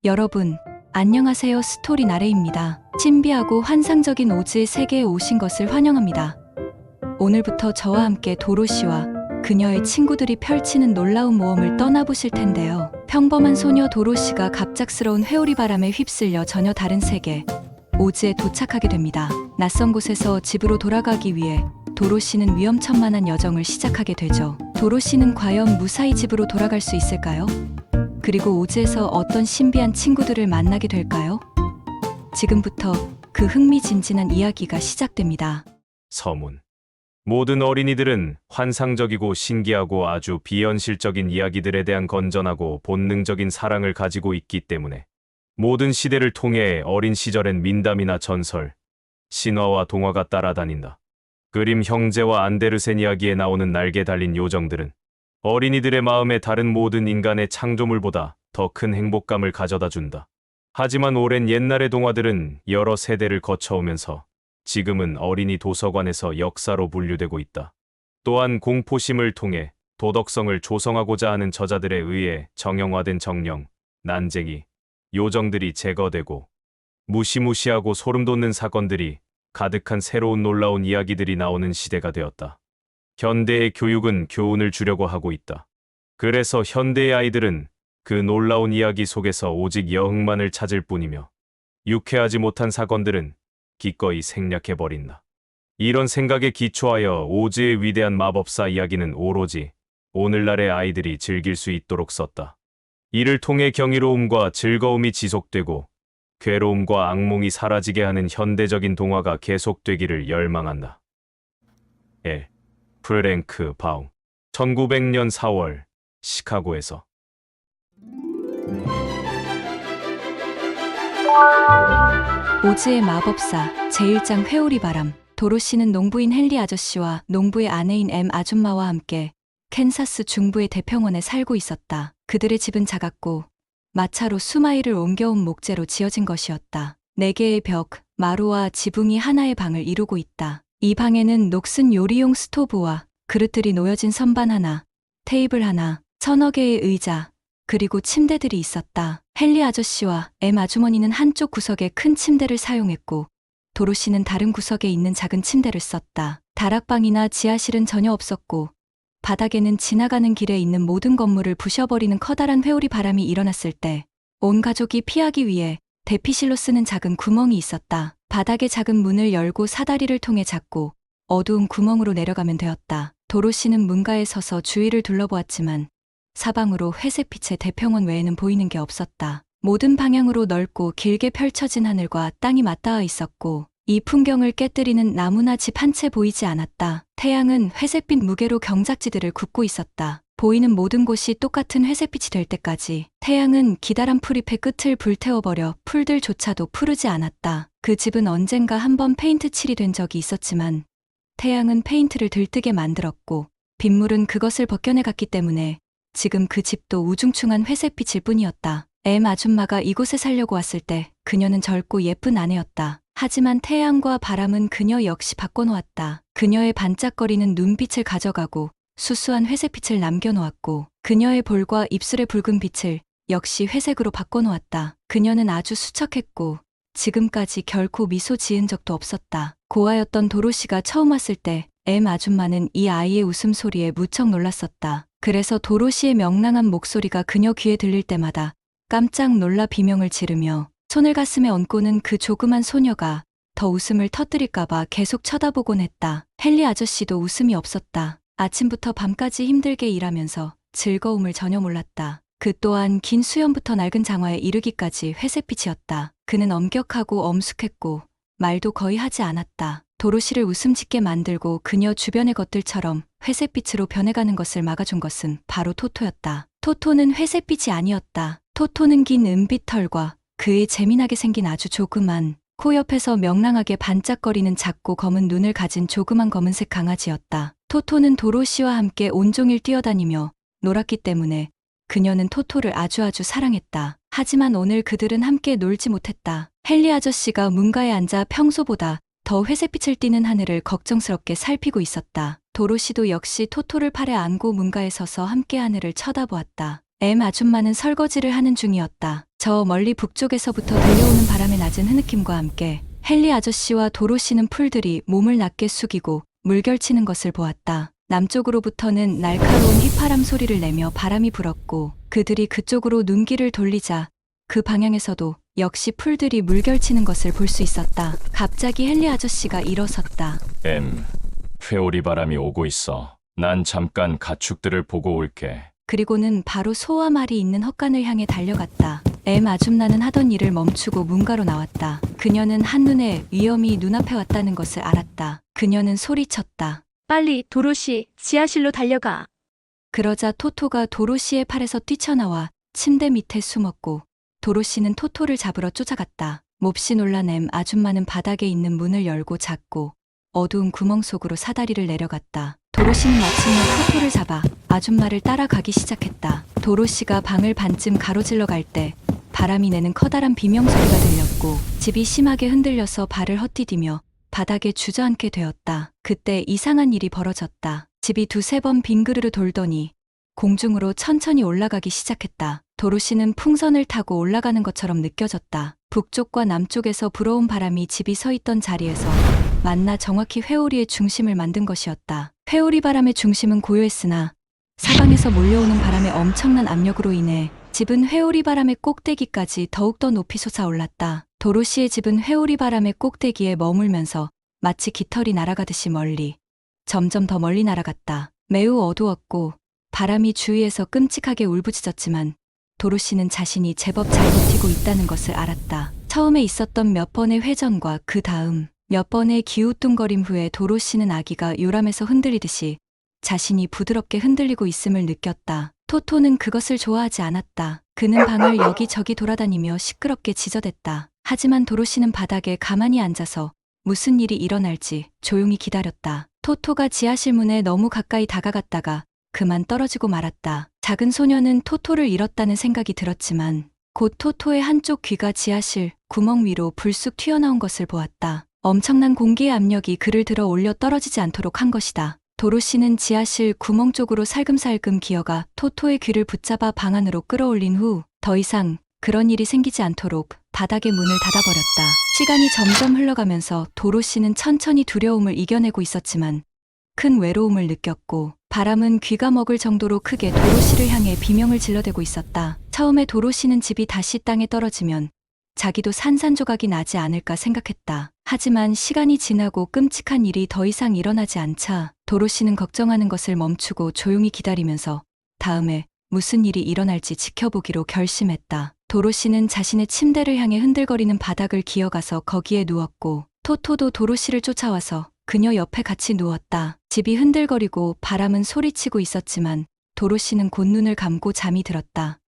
여러분, 안녕하세요. 스토리 나래입니다. 신비하고 환상적인 오즈의 세계에 오신 것을 환영합니다. 오늘부터 저와 함께 도로시와 그녀의 친구들이 펼치는 놀라운 모험을 떠나보실 텐데요. 평범한 소녀 도로시가 갑작스러운 회오리 바람에 휩쓸려 전혀 다른 세계, 오즈에 도착하게 됩니다. 낯선 곳에서 집으로 돌아가기 위해 도로시는 위험천만한 여정을 시작하게 되죠. 도로시는 과연 무사히 집으로 돌아갈 수 있을까요? 그리고 오즈에서 어떤 신비한 친구들을 만나게 될까요? 지금부터 그 흥미진진한 이야기가 시작됩니다. 서문. 모든 어린이들은 환상적이고 신기하고 아주 비현실적인 이야기들에 대한 건전하고 본능적인 사랑을 가지고 있기 때문에 모든 시대를 통해 어린 시절엔 민담이나 전설, 신화와 동화가 따라다닌다. 그림 형제와 안데르센 이야기에 나오는 날개 달린 요정들은 어린이들의 마음에 다른 모든 인간의 창조물보다 더 큰 행복감을 가져다 준다. 하지만 오랜 옛날의 동화들은 여러 세대를 거쳐오면서 지금은 어린이 도서관에서 역사로 분류되고 있다. 또한 공포심을 통해 도덕성을 조성하고자 하는 저자들에 의해 정형화된 정령, 난쟁이, 요정들이 제거되고 무시무시하고 소름 돋는 사건들이 가득한 새로운 놀라운 이야기들이 나오는 시대가 되었다. 현대의 교육은 교훈을 주려고 하고 있다. 그래서 현대의 아이들은 그 놀라운 이야기 속에서 오직 여흥만을 찾을 뿐이며 유쾌하지 못한 사건들은 기꺼이 생략해버린다. 이런 생각에 기초하여 오즈의 위대한 마법사 이야기는 오로지 오늘날의 아이들이 즐길 수 있도록 썼다. 이를 통해 경이로움과 즐거움이 지속되고 괴로움과 악몽이 사라지게 하는 현대적인 동화가 계속되기를 열망한다. 프랭크 바움. 1900년 4월 시카고에서. 오즈의 마법사 제1장 회오리 바람. 도로시는 농부인 헨리 아저씨와 농부의 아내인 엠 아줌마와 함께 캔사스 중부의 대평원에 살고 있었다. 그들의 집은 작았고 마차로 수마일을 옮겨온 목재로 지어진 것이었다. 4개의 벽, 마루와 지붕이 하나의 방을 이루고 있다. 이 방에는 녹슨 요리용 스토브와 그릇들이 놓여진 선반 하나, 테이블 하나, 1000여 개의 의자, 그리고 침대들이 있었다. 헨리 아저씨와 엠 아주머니는 한쪽 구석에 큰 침대를 사용했고 도로시는 다른 구석에 있는 작은 침대를 썼다. 다락방이나 지하실은 전혀 없었고 바닥에는 지나가는 길에 있는 모든 건물을 부셔버리는 커다란 회오리 바람이 일어났을 때 온 가족이 피하기 위해 대피실로 쓰는 작은 구멍이 있었다. 바닥의 작은 문을 열고 사다리를 통해 잡고 어두운 구멍으로 내려가면 되었다. 도로시는 문가에 서서 주위를 둘러보았지만 사방으로 회색빛의 대평원 외에는 보이는 게 없었다. 모든 방향으로 넓고 길게 펼쳐진 하늘과 땅이 맞닿아 있었고 이 풍경을 깨뜨리는 나무나 집 한 채 보이지 않았다. 태양은 회색빛 무게로 경작지들을 굽고 있었다. 보이는 모든 곳이 똑같은 회색빛이 될 때까지 태양은 기다란 풀잎의 끝을 불태워버려 풀들조차도 푸르지 않았다. 그 집은 언젠가 한번 페인트 칠이 된 적이 있었지만 태양은 페인트를 들뜨게 만들었고 빗물은 그것을 벗겨내갔기 때문에 지금 그 집도 우중충한 회색빛일 뿐이었다. 엠 아줌마가 이곳에 살려고 왔을 때 그녀는 젊고 예쁜 아내였다. 하지만 태양과 바람은 그녀 역시 바꿔놓았다. 그녀의 반짝거리는 눈빛을 가져가고 수수한 회색빛을 남겨놓았고 그녀의 볼과 입술의 붉은 빛을 역시 회색으로 바꿔놓았다. 그녀는 아주 수척했고 지금까지 결코 미소 지은 적도 없었다. 고아였던 도로시가 처음 왔을 때 엠 아줌마는 이 아이의 웃음소리에 무척 놀랐었다. 그래서 도로시의 명랑한 목소리가 그녀 귀에 들릴 때마다 깜짝 놀라 비명을 지르며 손을 가슴에 얹고는 그 조그만 소녀가 더 웃음을 터뜨릴까봐 계속 쳐다보곤 했다. 헨리 아저씨도 웃음이 없었다. 아침부터 밤까지 힘들게 일하면서 즐거움을 전혀 몰랐다. 그 또한 긴 수염부터 낡은 장화에 이르기까지 회색빛이었다. 그는 엄격하고 엄숙했고 말도 거의 하지 않았다. 도로시를 웃음 짓게 만들고 그녀 주변의 것들처럼 회색빛으로 변해가는 것을 막아준 것은 바로 토토였다. 토토는 회색빛이 아니었다. 토토는 긴 은빛 털과 그의 재미나게 생긴 아주 조그만 코 옆에서 명랑하게 반짝거리는 작고 검은 눈을 가진 조그만 검은색 강아지였다. 토토는 도로시와 함께 온종일 뛰어다니며 놀았기 때문에 그녀는 토토를 아주 사랑했다. 하지만 오늘 그들은 함께 놀지 못했다. 헨리 아저씨가 문가에 앉아 평소보다 더 회색빛을 띠는 하늘을 걱정스럽게 살피고 있었다. 도로시도 역시 토토를 팔에 안고 문가에 서서 함께 하늘을 쳐다보았다. 엠 아줌마는 설거지를 하는 중이었다. 저 멀리 북쪽에서부터 들려오는 바람의 낮은 흐느낌과 함께 헨리 아저씨와 도로시는 풀들이 몸을 낮게 숙이고 물결치는 것을 보았다. 남쪽으로부터는 날카로운 휘파람 소리를 내며 바람이 불었고 그들이 그쪽으로 눈길을 돌리자 그 방향에서도 역시 풀들이 물결치는 것을 볼 수 있었다. 갑자기 헨리 아저씨가 일어섰다. 회오리 바람이 오고 있어. 난 잠깐 가축들을 보고 올게. 그리고는 바로 소와 말이 있는 헛간을 향해 달려갔다. 아줌마는 하던 일을 멈추고 문가로 나왔다. 그녀는 한눈에 위험이 눈앞에 왔다는 것을 알았다. 그녀는 소리쳤다. 빨리 도로시 지하실로 달려가. 그러자 토토가 도로시의 팔에서 뛰쳐나와 침대 밑에 숨었고 도로시는 토토를 잡으러 쫓아갔다. 몹시 놀란 아줌마는 바닥에 있는 문을 열고 잡고 어두운 구멍 속으로 사다리를 내려갔다. 도로시는 마침내 토토를 잡아 아줌마를 따라가기 시작했다. 도로시가 방을 반쯤 가로질러 갈 때 바람이 내는 커다란 비명소리가 들렸고 집이 심하게 흔들려서 발을 헛디디며 바닥에 주저앉게 되었다. 그때 이상한 일이 벌어졌다. 집이 두세 번 빙그르르 돌더니 공중으로 천천히 올라가기 시작했다. 도로시는 풍선을 타고 올라가는 것처럼 느껴졌다. 북쪽과 남쪽에서 불어온 바람이 집이 서 있던 자리에서 만나 정확히 회오리의 중심을 만든 것이었다. 회오리 바람의 중심은 고요했으나 사방에서 몰려오는 바람의 엄청난 압력으로 인해 집은 회오리 바람의 꼭대기까지 더욱더 높이 솟아올랐다. 도로시의 집은 회오리 바람의 꼭대기에 머물면서 마치 깃털이 날아가듯이 멀리, 점점 더 멀리 날아갔다. 매우 어두웠고 바람이 주위에서 끔찍하게 울부짖었지만 도로시는 자신이 제법 잘 버티고 있다는 것을 알았다. 처음에 있었던 몇 번의 회전과 그 다음 몇 번의 기우뚱거림 후에 도로시는 아기가 요람에서 흔들리듯이 자신이 부드럽게 흔들리고 있음을 느꼈다. 토토는 그것을 좋아하지 않았다. 그는 방을 여기저기 돌아다니며 시끄럽게 지저댔다. 하지만 도로시는 바닥에 가만히 앉아서 무슨 일이 일어날지 조용히 기다렸다. 토토가 지하실 문에 너무 가까이 다가갔다가 그만 떨어지고 말았다. 작은 소녀는 토토를 잃었다는 생각이 들었지만 곧 토토의 한쪽 귀가 지하실 구멍 위로 불쑥 튀어나온 것을 보았다. 엄청난 공기의 압력이 그를 들어 올려 떨어지지 않도록 한 것이다. 도로시는 지하실 구멍 쪽으로 살금살금 기어가 토토의 귀를 붙잡아 방 안으로 끌어올린 후 더 이상 그런 일이 생기지 않도록 바닥에 문을 닫아버렸다. 시간이 점점 흘러가면서 도로시는 천천히 두려움을 이겨내고 있었지만 큰 외로움을 느꼈고 바람은 귀가 먹을 정도로 크게 도로시를 향해 비명을 질러대고 있었다. 처음에 도로시는 집이 다시 땅에 떨어지면 자기도 산산조각이 나지 않을까 생각했다. 하지만 시간이 지나고 끔찍한 일이 더 이상 일어나지 않자 도로시는 걱정하는 것을 멈추고 조용히 기다리면서 다음에 무슨 일이 일어날지 지켜보기로 결심했다. 도로시는 자신의 침대를 향해 흔들거리는 바닥을 기어가서 거기에 누웠고 토토도 도로시를 쫓아와서 그녀 옆에 같이 누웠다. 집이 흔들거리고 바람은 소리치고 있었지만 도로시는 곧 눈을 감고 잠이 들었다.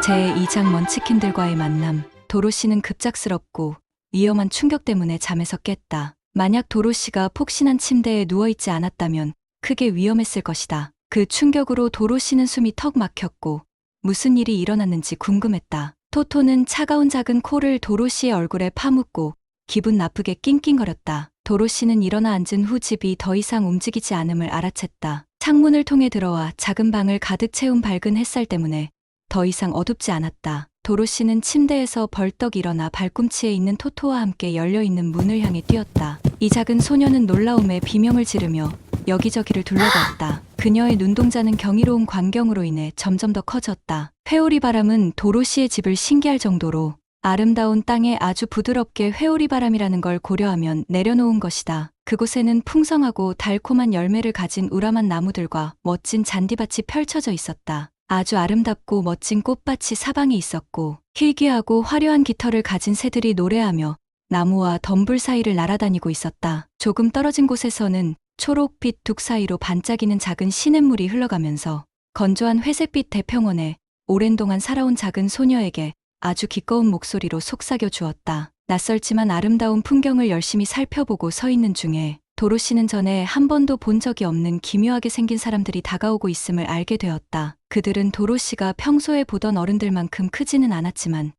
제2장 먼치킨들과의 만남. 도로시는 급작스럽고 위험한 충격 때문에 잠에서 깼다. 만약 도로시가 폭신한 침대에 누워있지 않았다면 크게 위험했을 것이다. 그 충격으로 도로시는 숨이 턱 막혔고 무슨 일이 일어났는지 궁금했다. 토토는 차가운 작은 코를 도로시의 얼굴에 파묻고 기분 나쁘게 낑낑거렸다. 도로시는 일어나 앉은 후 집이 더 이상 움직이지 않음을 알아챘다. 창문을 통해 들어와 작은 방을 가득 채운 밝은 햇살 때문에 더 이상 어둡지 않았다. 도로시는 침대에서 벌떡 일어나 발꿈치에 있는 토토와 함께 열려있는 문을 향해 뛰었다. 이 작은 소녀는 놀라움에 비명을 지르며 여기저기를 둘러봤다. 그녀의 눈동자는 경이로운 광경으로 인해 점점 더 커졌다. 회오리 바람은 도로시의 집을 신기할 정도로 아름다운 땅에 아주 부드럽게 회오리 바람이라는 걸 고려하면 내려놓은 것이다. 그곳에는 풍성하고 달콤한 열매를 가진 우람한 나무들과 멋진 잔디밭이 펼쳐져 있었다. 아주 아름답고 멋진 꽃밭이 사방에 있었고 희귀하고 화려한 깃털을 가진 새들이 노래하며 나무와 덤불 사이를 날아다니고 있었다. 조금 떨어진 곳에서는 초록빛 둑 사이로 반짝이는 작은 시냇물이 흘러가면서 건조한 회색빛 대평원에 오랜 동안 살아온 작은 소녀에게 아주 기꺼운 목소리로 속삭여 주었다. 낯설지만 아름다운 풍경을 열심히 살펴보고 서 있는 중에 도로시는 전에 한 번도 본 적이 없는 기묘하게 생긴 사람들이 다가오고 있음을 알게 되었다. 그들은 도로시가 평소에 보던 어른들만큼 크지는 않았지만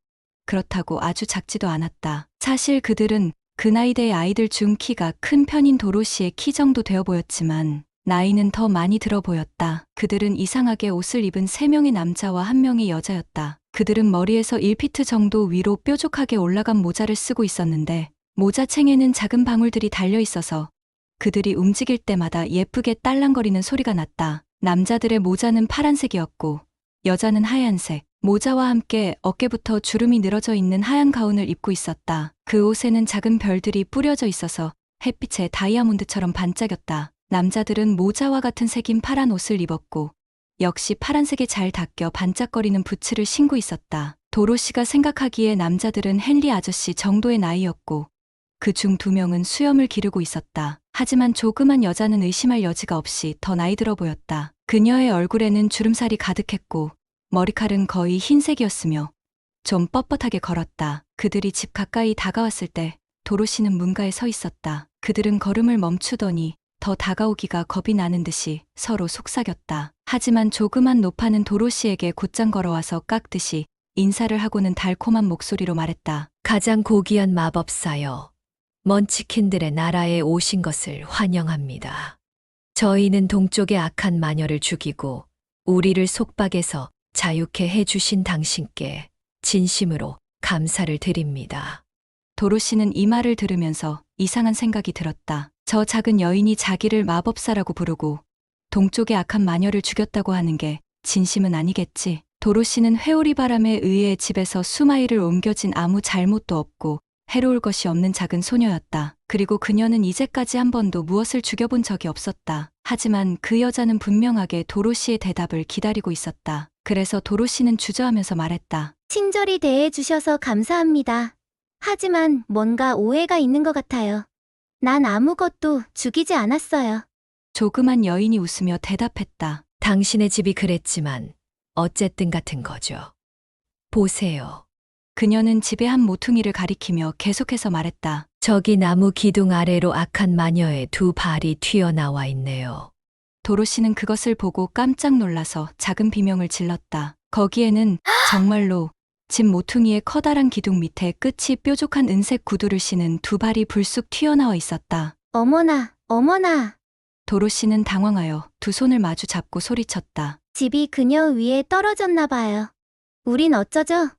그렇다고 아주 작지도 않았다. 사실 그들은 그 나이대의 아이들 중 키가 큰 편인 도로시의 키 정도 되어 보였지만 나이는 더 많이 들어 보였다. 그들은 이상하게 옷을 입은 3명의 남자와 1명의 여자였다. 그들은 머리에서 1피트 정도 위로 뾰족하게 올라간 모자를 쓰고 있었는데 모자챙에는 작은 방울들이 달려 있어서 그들이 움직일 때마다 예쁘게 딸랑거리는 소리가 났다. 남자들의 모자는 파란색이었고 여자는 하얀색, 모자와 함께 어깨부터 주름이 늘어져 있는 하얀 가운을 입고 있었다. 그 옷에는 작은 별들이 뿌려져 있어서 햇빛에 다이아몬드처럼 반짝였다. 남자들은 모자와 같은 색인 파란 옷을 입었고 역시 파란색에 잘 닦여 반짝거리는 부츠를 신고 있었다. 도로시가 생각하기에 남자들은 헨리 아저씨 정도의 나이였고 그중 2명은 수염을 기르고 있었다. 하지만 조그만 여자는 의심할 여지가 없이 더 나이 들어 보였다. 그녀의 얼굴에는 주름살이 가득했고 머리칼은 거의 흰색이었으며 좀 뻣뻣하게 걸었다. 그들이 집 가까이 다가왔을 때 도로시는 문가에 서 있었다. 그들은 걸음을 멈추더니 더 다가오기가 겁이 나는 듯이 서로 속삭였다. 하지만 조그만 노파는 도로시에게 곧장 걸어와서 깎듯이 인사를 하고는 달콤한 목소리로 말했다. 가장 고귀한 마법사여, 먼치킨들의 나라에 오신 것을 환영합니다. 저희는 동쪽의 악한 마녀를 죽이고 우리를 속박에서 자유케 해주신 당신께 진심으로 감사를 드립니다. 도로시는 이 말을 들으면서 이상한 생각이 들었다. 저 작은 여인이 자기를 마법사라고 부르고 동쪽의 악한 마녀를 죽였다고 하는 게 진심은 아니겠지. 도로시는 회오리 바람에 의해 집에서 수마일을 옮겨진 아무 잘못도 없고 해로울 것이 없는 작은 소녀였다. 그리고 그녀는 이제까지 한 번도 무엇을 죽여본 적이 없었다. 하지만 그 여자는 분명하게 도로시의 대답을 기다리고 있었다. 그래서 도로시는 주저하면서 말했다. 친절히 대해주셔서 감사합니다. 하지만 뭔가 오해가 있는 것 같아요. 난 아무것도 죽이지 않았어요. 조그만 여인이 웃으며 대답했다. 당신의 집이 그랬지만 어쨌든 같은 거죠. 보세요. 그녀는 집의 한 모퉁이를 가리키며 계속해서 말했다. 저기 나무 기둥 아래로 악한 마녀의 2 발이 튀어나와 있네요. 도로시는 그것을 보고 깜짝 놀라서 작은 비명을 질렀다. 거기에는 정말로 집 모퉁이의 커다란 기둥 밑에 끝이 뾰족한 은색 구두를 신은 2 발이 불쑥 튀어나와 있었다. 어머나, 어머나. 도로시는 당황하여 2 손을 마주 잡고 소리쳤다. 집이 그녀 위에 떨어졌나 봐요. 우린 어쩌죠?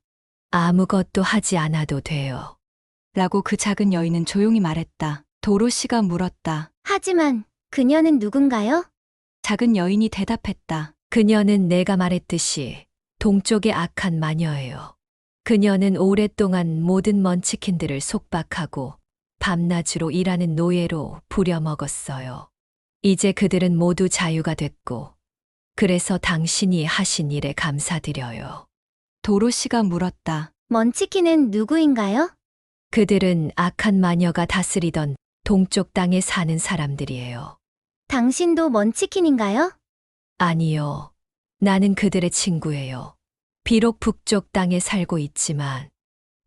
아무것도 하지 않아도 돼요. 라고 그 작은 여인은 조용히 말했다. 도로시가 물었다. 하지만 그녀는 누군가요? 작은 여인이 대답했다. 그녀는 내가 말했듯이 동쪽의 악한 마녀예요. 그녀는 오랫동안 모든 먼치킨들을 속박하고 밤낮으로 일하는 노예로 부려먹었어요. 이제 그들은 모두 자유가 됐고, 그래서 당신이 하신 일에 감사드려요. 도로시가 물었다. 먼치킨은 누구인가요? 그들은 악한 마녀가 다스리던 동쪽 땅에 사는 사람들이에요. 당신도 먼치킨인가요? 아니요. 나는 그들의 친구예요. 비록 북쪽 땅에 살고 있지만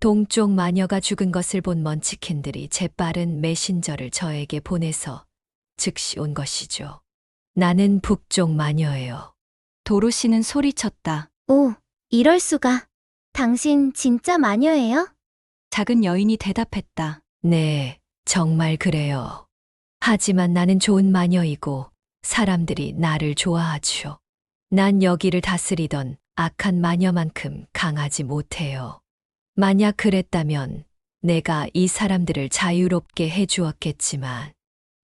동쪽 마녀가 죽은 것을 본 먼치킨들이 재빠른 메신저를 저에게 보내서 즉시 온 것이죠. 나는 북쪽 마녀예요. 도로시는 소리쳤다. 오, 이럴 수가. 당신 진짜 마녀예요? 작은 여인이 대답했다. 네, 정말 그래요. 하지만 나는 좋은 마녀이고 사람들이 나를 좋아하죠. 난 여기를 다스리던 악한 마녀만큼 강하지 못해요. 만약 그랬다면 내가 이 사람들을 자유롭게 해주었겠지만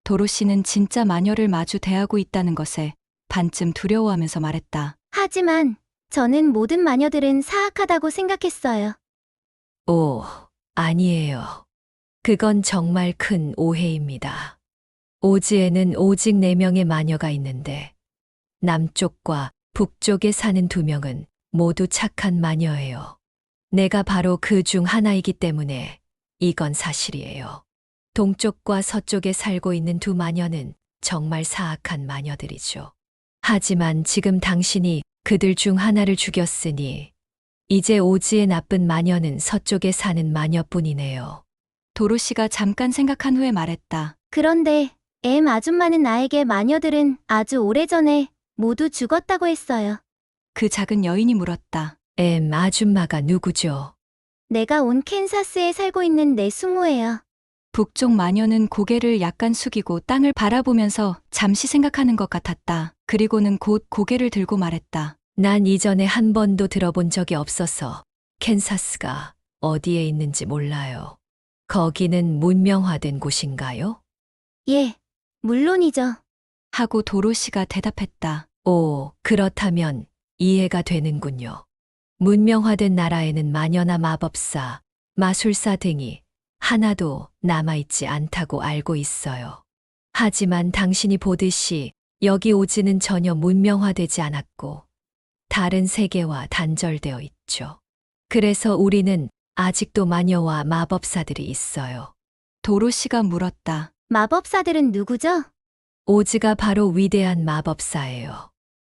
도로시는 진짜 마녀를 마주 대하고 있다는 것에 반쯤 두려워하면서 말했다. 하지만 저는 모든 마녀들은 사악하다고 생각했어요. 오, 아니에요. 그건 정말 큰 오해입니다. 오지에는 오직 4명의 마녀가 있는데 남쪽과 북쪽에 사는 2명은 모두 착한 마녀예요. 내가 바로 그 중 하나이기 때문에 이건 사실이에요. 동쪽과 서쪽에 살고 있는 2 마녀는 정말 사악한 마녀들이죠. 하지만 지금 당신이 그들 중 하나를 죽였으니 이제 오지의 나쁜 마녀는 서쪽에 사는 마녀뿐이네요. 도로시가 잠깐 생각한 후에 말했다. 그런데 아줌마는 나에게 마녀들은 아주 오래전에 모두 죽었다고 했어요. 그 작은 여인이 물었다. 아줌마가 누구죠? 내가 온 캔사스에 살고 있는 내 숙모예요. 북쪽 마녀는 고개를 약간 숙이고 땅을 바라보면서 잠시 생각하는 것 같았다. 그리고는 곧 고개를 들고 말했다. 난 이전에 한 번도 들어본 적이 없어서 캔사스가 어디에 있는지 몰라요. 거기는 문명화된 곳인가요? 예, 물론이죠. 하고 도로시가 대답했다. 오, 그렇다면 이해가 되는군요. 문명화된 나라에는 마녀나 마법사, 마술사 등이 하나도 남아있지 않다고 알고 있어요. 하지만 당신이 보듯이 여기 오지는 전혀 문명화되지 않았고 다른 세계와 단절되어 있죠. 그래서 우리는 아직도 마녀와 마법사들이 있어요. 도로시가 물었다. 마법사들은 누구죠? 오즈가 바로 위대한 마법사예요.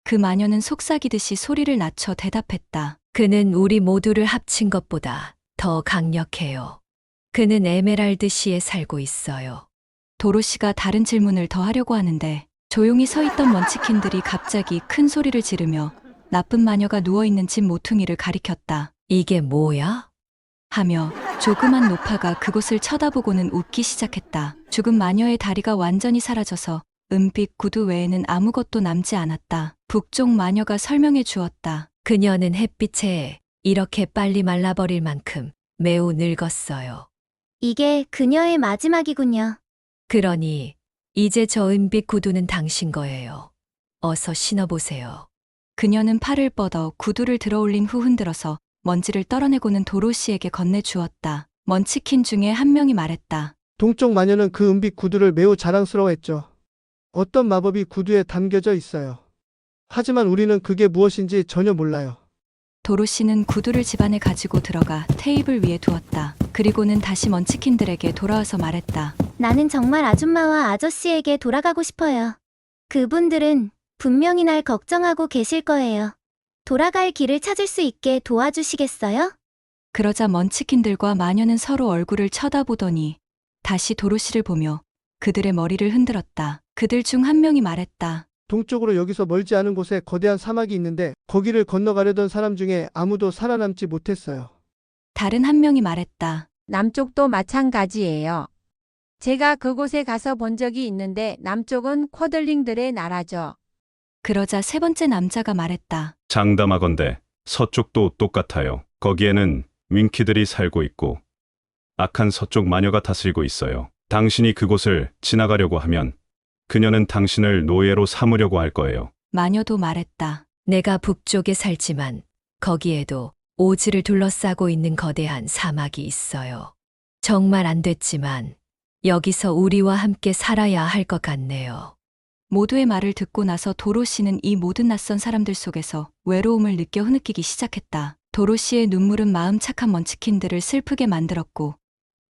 그 마녀는 속삭이듯이 소리를 낮춰 대답했다. 그는 우리 모두를 합친 것보다 더 강력해요. 그는 에메랄드시에 살고 있어요. 도로시가 다른 질문을 더 하려고 하는데 조용히 서 있던 먼치킨들이 갑자기 큰 소리를 지르며 나쁜 마녀가 누워있는 집 모퉁이를 가리켰다. 이게 뭐야? 하며 조그만 노파가 그곳을 쳐다보고는 웃기 시작했다. 죽은 마녀의 다리가 완전히 사라져서 은빛 구두 외에는 아무것도 남지 않았다. 북쪽 마녀가 설명해 주었다. 그녀는 햇빛에 이렇게 빨리 말라버릴 만큼 매우 늙었어요. 이게 그녀의 마지막이군요. 그러니 이제 저 은빛 구두는 당신 거예요. 어서 신어보세요. 그녀는 팔을 뻗어 구두를 들어올린 후 흔들어서 먼지를 떨어내고는 도로시에게 건네주었다. 먼치킨 중에 한 명이 말했다. 동쪽 마녀는 그 은빛 구두를 매우 자랑스러워했죠. 어떤 마법이 구두에 담겨져 있어요. 하지만 우리는 그게 무엇인지 전혀 몰라요. 도로시는 구두를 집안에 가지고 들어가 테이블 위에 두었다. 그리고는 다시 먼치킨들에게 돌아와서 말했다. 나는 정말 아줌마와 아저씨에게 돌아가고 싶어요. 그분들은 분명히 날 걱정하고 계실 거예요. 돌아갈 길을 찾을 수 있게 도와주시겠어요? 그러자 먼치킨들과 마녀는 서로 얼굴을 쳐다보더니 다시 도로시를 보며 그들의 머리를 흔들었다. 그들 중 한 명이 말했다. 동쪽으로 여기서 멀지 않은 곳에 거대한 사막이 있는데 거기를 건너가려던 사람 중에 아무도 살아남지 못했어요. 다른 한 명이 말했다. 남쪽도 마찬가지예요. 제가 그곳에 가서 본 적이 있는데 남쪽은 쿼들링들의 나라죠. 그러자 세 번째 남자가 말했다. 장담하건대 서쪽도 똑같아요. 거기에는 윙키들이 살고 있고 악한 서쪽 마녀가 다스리고 있어요. 당신이 그곳을 지나가려고 하면 그녀는 당신을 노예로 삼으려고 할 거예요. 마녀도 말했다. 내가 북쪽에 살지만 거기에도 오즈를 둘러싸고 있는 거대한 사막이 있어요. 정말 안 됐지만 여기서 우리와 함께 살아야 할 것 같네요. 모두의 말을 듣고 나서 도로시는 이 모든 낯선 사람들 속에서 외로움을 느껴 흐느끼기 시작했다. 도로시의 눈물은 마음 착한 먼치킨들을 슬프게 만들었고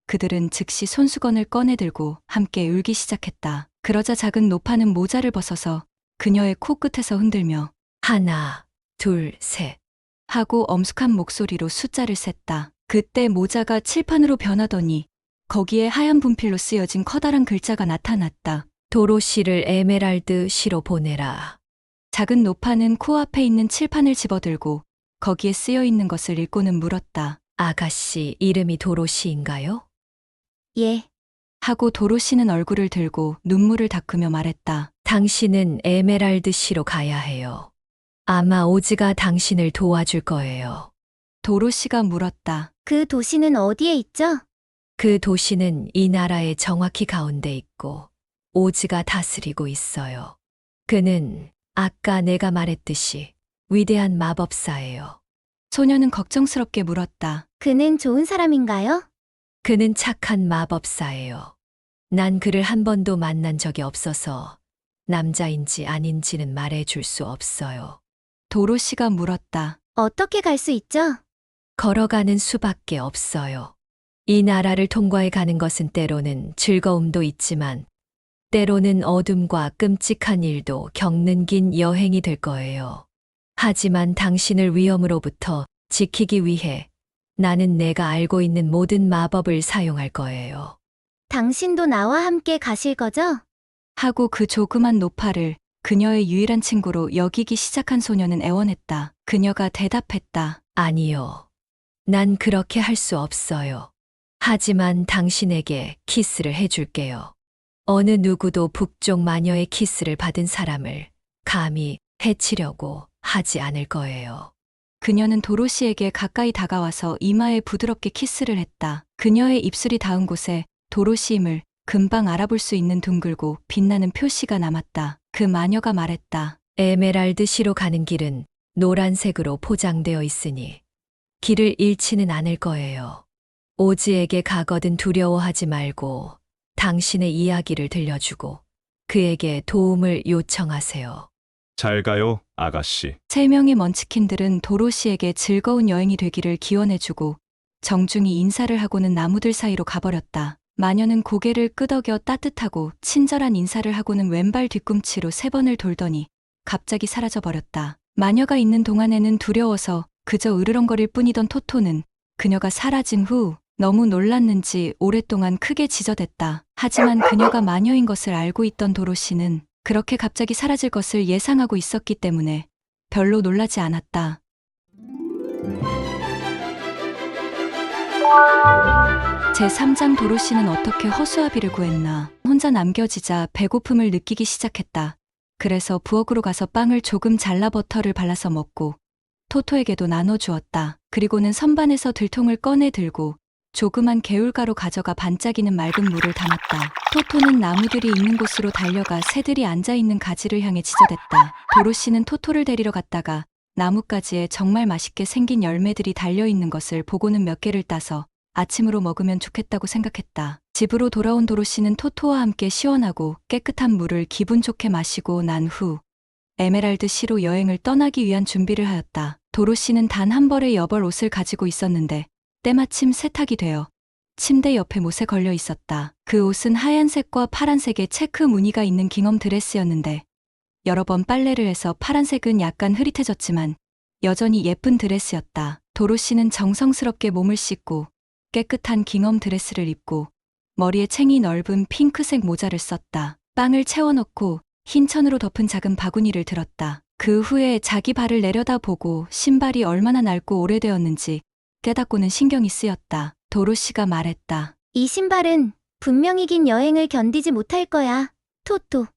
그들은 즉시 손수건을 꺼내들고 함께 울기 시작했다. 그러자 작은 노파는 모자를 벗어서 그녀의 코끝에서 흔들며 하나, 둘, 셋. 하고 엄숙한 목소리로 숫자를 셌다. 그때 모자가 칠판으로 변하더니 거기에 하얀 분필로 쓰여진 커다란 글자가 나타났다. 도로시를 에메랄드 시로 보내라. 작은 노파는 코앞에 있는 칠판을 집어들고 거기에 쓰여 있는 것을 읽고는 물었다. 아가씨 이름이 도로시인가요? 예, 하고 도로시는 얼굴을 들고 눈물을 닦으며 말했다. 당신은 에메랄드 시로 가야 해요. 아마 오즈가 당신을 도와줄 거예요. 도로시가 물었다. 그 도시는 어디에 있죠? 그 도시는 이 나라의 정확히 가운데 있고 오즈가 다스리고 있어요. 그는 아까 내가 말했듯이 위대한 마법사예요. 소녀는 걱정스럽게 물었다. 그는 좋은 사람인가요? 그는 착한 마법사예요. 난 그를 한 번도 만난 적이 없어서 남자인지 아닌지는 말해줄 수 없어요. 도로시가 물었다. 어떻게 갈 수 있죠? 걸어가는 수밖에 없어요. 이 나라를 통과해 가는 것은 때로는 즐거움도 있지만 때로는 어둠과 끔찍한 일도 겪는 긴 여행이 될 거예요. 하지만 당신을 위험으로부터 지키기 위해 나는 내가 알고 있는 모든 마법을 사용할 거예요. 당신도 나와 함께 가실 거죠? 하고 그 조그만 노파를 그녀의 유일한 친구로 여기기 시작한 소녀는 애원했다. 그녀가 대답했다. 아니요. 난 그렇게 할 수 없어요. 하지만 당신에게 키스를 해줄게요. 어느 누구도 북쪽 마녀의 키스를 받은 사람을 감히 해치려고 하지 않을 거예요. 그녀는 도로시에게 가까이 다가와서 이마에 부드럽게 키스를 했다. 그녀의 입술이 닿은 곳에 도로시임을 금방 알아볼 수 있는 둥글고 빛나는 표시가 남았다. 그 마녀가 말했다. 에메랄드 시로 가는 길은 노란색으로 포장되어 있으니 길을 잃지는 않을 거예요. 오즈에게 가거든 두려워하지 말고 당신의 이야기를 들려주고 그에게 도움을 요청하세요. 잘 가요, 아가씨. 3명의 먼치킨들은 도로시에게 즐거운 여행이 되기를 기원해주고 정중히 인사를 하고는 나무들 사이로 가버렸다. 마녀는 고개를 끄덕여 따뜻하고 친절한 인사를 하고는 왼발 뒤꿈치로 3번을 돌더니 갑자기 사라져버렸다. 마녀가 있는 동안에는 두려워서 그저 으르렁거릴 뿐이던 토토는 그녀가 사라진 후 너무 놀랐는지 오랫동안 크게 지저댔다. 하지만 그녀가 마녀인 것을 알고 있던 도로시는 그렇게 갑자기 사라질 것을 예상하고 있었기 때문에 별로 놀라지 않았다. 제3장 도로시는 어떻게 허수아비를 구했나. 혼자 남겨지자 배고픔을 느끼기 시작했다. 그래서 부엌으로 가서 빵을 조금 잘라 버터를 발라서 먹고 토토에게도 나눠주었다. 그리고는 선반에서 들통을 꺼내 들고 조그만 개울가로 가져가 반짝이는 맑은 물을 담았다. 토토는 나무들이 있는 곳으로 달려가 새들이 앉아있는 가지를 향해 지저댔다. 도로시는 토토를 데리러 갔다가 나뭇가지에 정말 맛있게 생긴 열매들이 달려있는 것을 보고는 몇 개를 따서 아침으로 먹으면 좋겠다고 생각했다. 집으로 돌아온 도로시는 토토와 함께 시원하고 깨끗한 물을 기분 좋게 마시고 난 후 에메랄드 시로 여행을 떠나기 위한 준비를 하였다. 도로시는 단 한 벌의 여벌 옷을 가지고 있었는데 때마침 세탁이 되어 침대 옆에 못에 걸려 있었다. 그 옷은 하얀색과 파란색의 체크 무늬가 있는 깅엄 드레스였는데 여러 번 빨래를 해서 파란색은 약간 흐릿해졌지만 여전히 예쁜 드레스였다. 도로시는 정성스럽게 몸을 씻고 깨끗한 깅엄 드레스를 입고 머리에 챙이 넓은 핑크색 모자를 썼다. 빵을 채워넣고 흰 천으로 덮은 작은 바구니를 들었다. 그 후에 자기 발을 내려다보고 신발이 얼마나 낡고 오래되었는지 깨닫고는 신경이 쓰였다. 도로시가 말했다. 이 신발은 분명히 긴 여행을 견디지 못할 거야, 토토.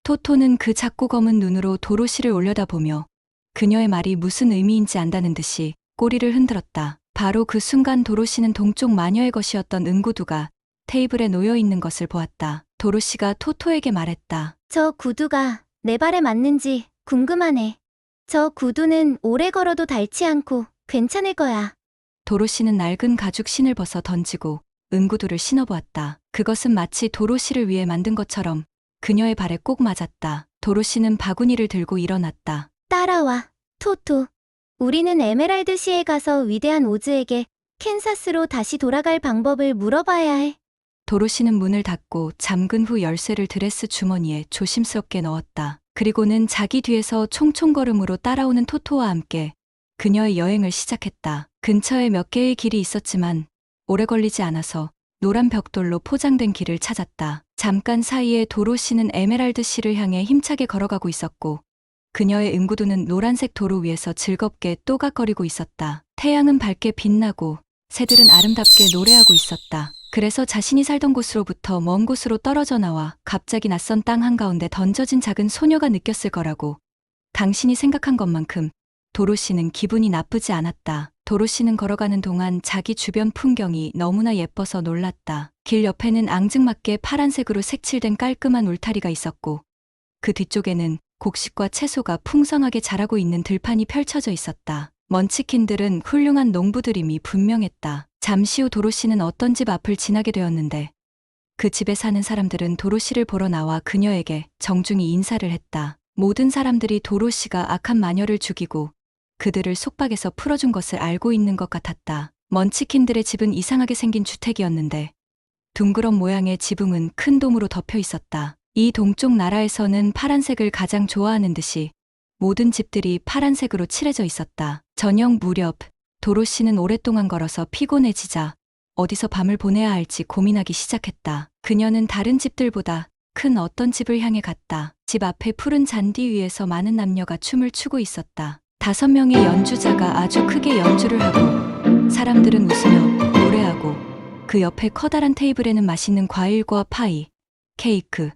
토토는 그 작고 검은 눈으로 도로시를 올려다보며 그녀의 말이 무슨 의미인지 안다는 듯이 꼬리를 흔들었다. 바로 그 순간 도로시는 동쪽 마녀의 것이었던 은구두가 테이블에 놓여 있는 것을 보았다. 도로시가 토토에게 말했다. 저 구두가 내 발에 맞는지 궁금하네. 저 구두는 오래 걸어도 닳지 않고 괜찮을 거야. 도로시는 낡은 가죽 신을 벗어 던지고 은구두를 신어보았다. 그것은 마치 도로시를 위해 만든 것처럼 그녀의 발에 꼭 맞았다. 도로시는 바구니를 들고 일어났다. 따라와, 토토. 우리는 에메랄드 시에 가서 위대한 오즈에게 캔사스로 다시 돌아갈 방법을 물어봐야 해. 도로시는 문을 닫고 잠근 후 열쇠를 드레스 주머니에 조심스럽게 넣었다. 그리고는 자기 뒤에서 총총걸음으로 따라오는 토토와 함께 그녀의 여행을 시작했다. 근처에 몇 개의 길이 있었지만 오래 걸리지 않아서 노란 벽돌로 포장된 길을 찾았다. 잠깐 사이에 도로시는 에메랄드 시를 향해 힘차게 걸어가고 있었고 그녀의 은구두는 노란색 도로 위에서 즐겁게 또각거리고 있었다. 태양은 밝게 빛나고 새들은 아름답게 노래하고 있었다. 그래서 자신이 살던 곳으로부터 먼 곳으로 떨어져 나와 갑자기 낯선 땅 한가운데 던져진 작은 소녀가 느꼈을 거라고 당신이 생각한 것만큼 도로시는 기분이 나쁘지 않았다. 도로시는 걸어가는 동안 자기 주변 풍경이 너무나 예뻐서 놀랐다. 길 옆에는 앙증맞게 파란색으로 색칠된 깔끔한 울타리가 있었고 그 뒤쪽에는 곡식과 채소가 풍성하게 자라고 있는 들판이 펼쳐져 있었다. 먼치킨들은 훌륭한 농부들임이 분명했다. 잠시 후 도로시는 어떤 집 앞을 지나게 되었는데 그 집에 사는 사람들은 도로시를 보러 나와 그녀에게 정중히 인사를 했다. 모든 사람들이 도로시가 악한 마녀를 죽이고 그들을 속박에서 풀어준 것을 알고 있는 것 같았다. 먼치킨들의 집은 이상하게 생긴 주택이었는데 둥그런 모양의 지붕은 큰 돔으로 덮여 있었다. 이 동쪽 나라에서는 파란색을 가장 좋아하는 듯이 모든 집들이 파란색으로 칠해져 있었다. 저녁 무렵 도로시는 오랫동안 걸어서 피곤해지자 어디서 밤을 보내야 할지 고민하기 시작했다. 그녀는 다른 집들보다 큰 어떤 집을 향해 갔다. 집 앞에 푸른 잔디 위에서 많은 남녀가 춤을 추고 있었다. 5명의 연주자가 아주 크게 연주를 하고 사람들은 웃으며 노래하고 그 옆에 커다란 테이블에는 맛있는 과일과 파이, 케이크,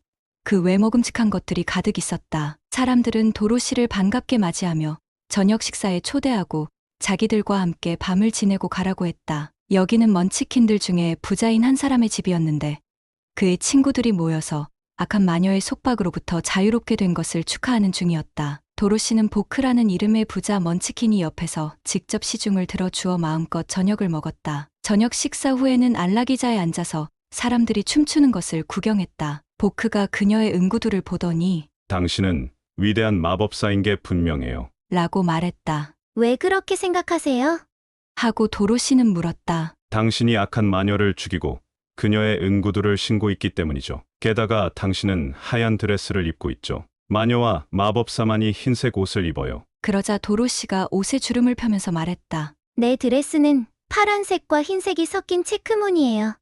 그 외 먹음직한 것들이 가득 있었다. 사람들은 도로시를 반갑게 맞이하며 저녁 식사에 초대하고 자기들과 함께 밤을 지내고 가라고 했다. 여기는 먼치킨들 중에 부자인 한 사람의 집이었는데 그의 친구들이 모여서 악한 마녀의 속박으로부터 자유롭게 된 것을 축하하는 중이었다. 도로시는 보크라는 이름의 부자 먼치킨이 옆에서 직접 시중을 들어주어 마음껏 저녁을 먹었다. 저녁 식사 후에는 안락의자에 앉아서 사람들이 춤추는 것을 구경했다. 보크가 그녀의 응구두를 보더니 당신은 위대한 마법사인 게 분명해요. 라고 말했다. 왜 그렇게 생각하세요? 하고 도로시는 물었다. 당신이 악한 마녀를 죽이고 그녀의 응구두를 신고 있기 때문이죠. 게다가 당신은 하얀 드레스를 입고 있죠. 마녀와 마법사만이 흰색 옷을 입어요. 그러자 도로시가 옷에 주름을 펴면서 말했다. 내 드레스는 파란색과 흰색이 섞인 체크무늬예요.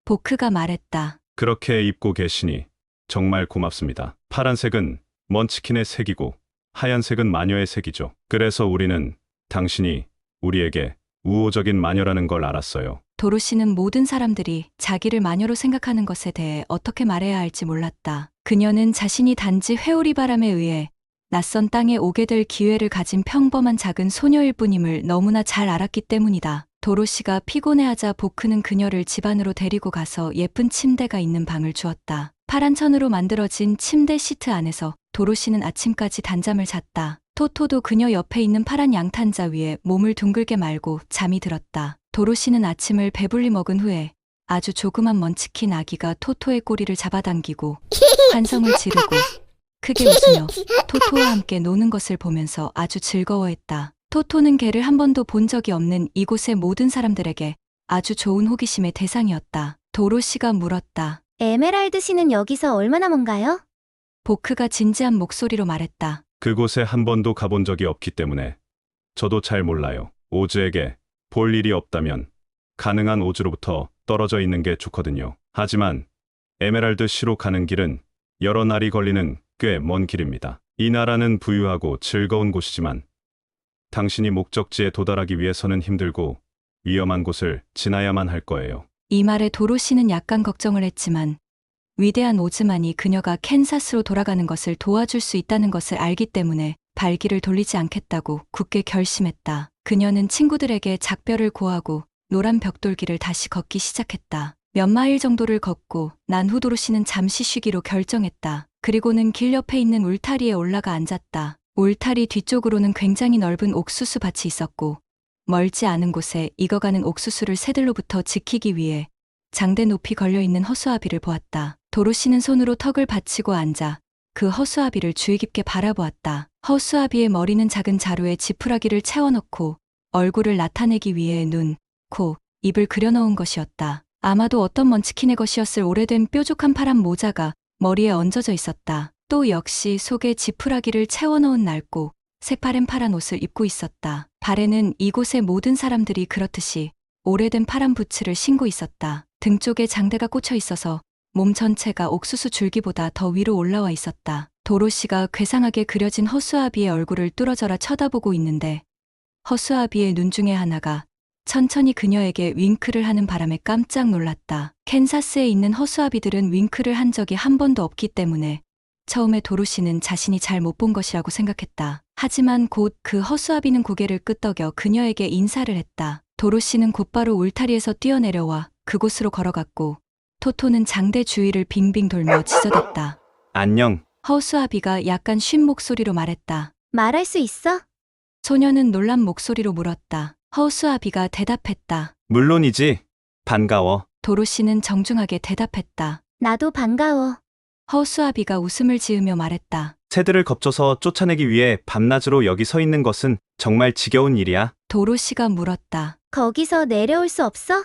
보크가 말했다. 그렇게 입고 계시니 정말 고맙습니다. 파란색은 먼치킨의 색이고 하얀색은 마녀의 색이죠. 그래서 우리는 당신이 우리에게 우호적인 마녀라는 걸 알았어요. 도로시는 모든 사람들이 자기를 마녀로 생각하는 것에 대해 어떻게 말해야 할지 몰랐다. 그녀는 자신이 단지 회오리 바람에 의해 낯선 땅에 오게 될 기회를 가진 평범한 작은 소녀일 뿐임을 너무나 잘 알았기 때문이다. 도로시가 피곤해하자 보크는 그녀를 집 안으로 데리고 가서 예쁜 침대가 있는 방을 주었다. 파란 천으로 만들어진 침대 시트 안에서 도로시는 아침까지 단잠을 잤다. 토토도 그녀 옆에 있는 파란 양탄자 위에 몸을 둥글게 말고 잠이 들었다. 도로시는 아침을 배불리 먹은 후에 아주 조그만 먼치킨 아기가 토토의 꼬리를 잡아당기고 환성을 지르고 크게 웃으며 토토와 함께 노는 것을 보면서 아주 즐거워했다. 토토는 개를 한 번도 본 적이 없는 이곳의 모든 사람들에게 아주 좋은 호기심의 대상이었다. 도로시가 물었다. 에메랄드 씨는 여기서 얼마나 먼가요? 보크가 진지한 목소리로 말했다. 그곳에 한 번도 가본 적이 없기 때문에 저도 잘 몰라요. 오즈에게 볼 일이 없다면 가능한 오즈로부터 떨어져 있는 게 좋거든요. 하지만 에메랄드 시로 가는 길은 여러 날이 걸리는 꽤 먼 길입니다. 이 나라는 부유하고 즐거운 곳이지만 당신이 목적지에 도달하기 위해서는 힘들고 위험한 곳을 지나야만 할 거예요. 이 말에 도로시는 약간 걱정을 했지만 위대한 오즈만이 그녀가 캔사스로 돌아가는 것을 도와줄 수 있다는 것을 알기 때문에 발길을 돌리지 않겠다고 굳게 결심했다. 그녀는 친구들에게 작별을 고하고 노란 벽돌길을 다시 걷기 시작했다. 몇 마일 정도를 걷고 난 후 도로시는 잠시 쉬기로 결정했다. 그리고는 길 옆에 있는 울타리에 올라가 앉았다. 울타리 뒤쪽으로는 굉장히 넓은 옥수수 밭이 있었고 멀지 않은 곳에 익어가는 옥수수를 새들로부터 지키기 위해 장대 높이 걸려있는 허수아비를 보았다. 도로시는 손으로 턱을 받치고 앉아 그 허수아비를 주의 깊게 바라보았다. 허수아비의 머리는 작은 자루에 지푸라기를 채워넣고 얼굴을 나타내기 위해 눈, 코, 입을 그려넣은 것이었다. 아마도 어떤 먼치킨의 것이었을 오래된 뾰족한 파란 모자가 머리에 얹어져 있었다. 또 역시 속에 지푸라기를 채워넣은 낡고 새파란 파란 옷을 입고 있었다. 발에는 이곳의 모든 사람들이 그렇듯이 오래된 파란 부츠를 신고 있었다. 등 쪽에 장대가 꽂혀 있어서 몸 전체가 옥수수 줄기보다 더 위로 올라와 있었다. 도로시가 괴상하게 그려진 허수아비의 얼굴을 뚫어져라 쳐다보고 있는데 허수아비의 눈 중에 하나가 천천히 그녀에게 윙크를 하는 바람에 깜짝 놀랐다. 캔사스에 있는 허수아비들은 윙크를 한 적이 한 번도 없기 때문에 처음에 도로시는 자신이 잘 못 본 것이라고 생각했다. 하지만 곧 그 허수아비는 고개를 끄덕여 그녀에게 인사를 했다. 도로시는 곧바로 울타리에서 뛰어내려와 그곳으로 걸어갔고 토토는 장대 주위를 빙빙 돌며 지저댔다. 안녕. 허수아비가 약간 쉰 목소리로 말했다. 말할 수 있어? 소녀는 놀란 목소리로 물었다. 허수아비가 대답했다. 물론이지. 반가워. 도로시는 정중하게 대답했다. 나도 반가워. 허수아비가 웃음을 지으며 말했다. 새들을 겁줘서 쫓아내기 위해 밤낮으로 여기 서 있는 것은 정말 지겨운 일이야. 도로시가 물었다. 거기서 내려올 수 없어?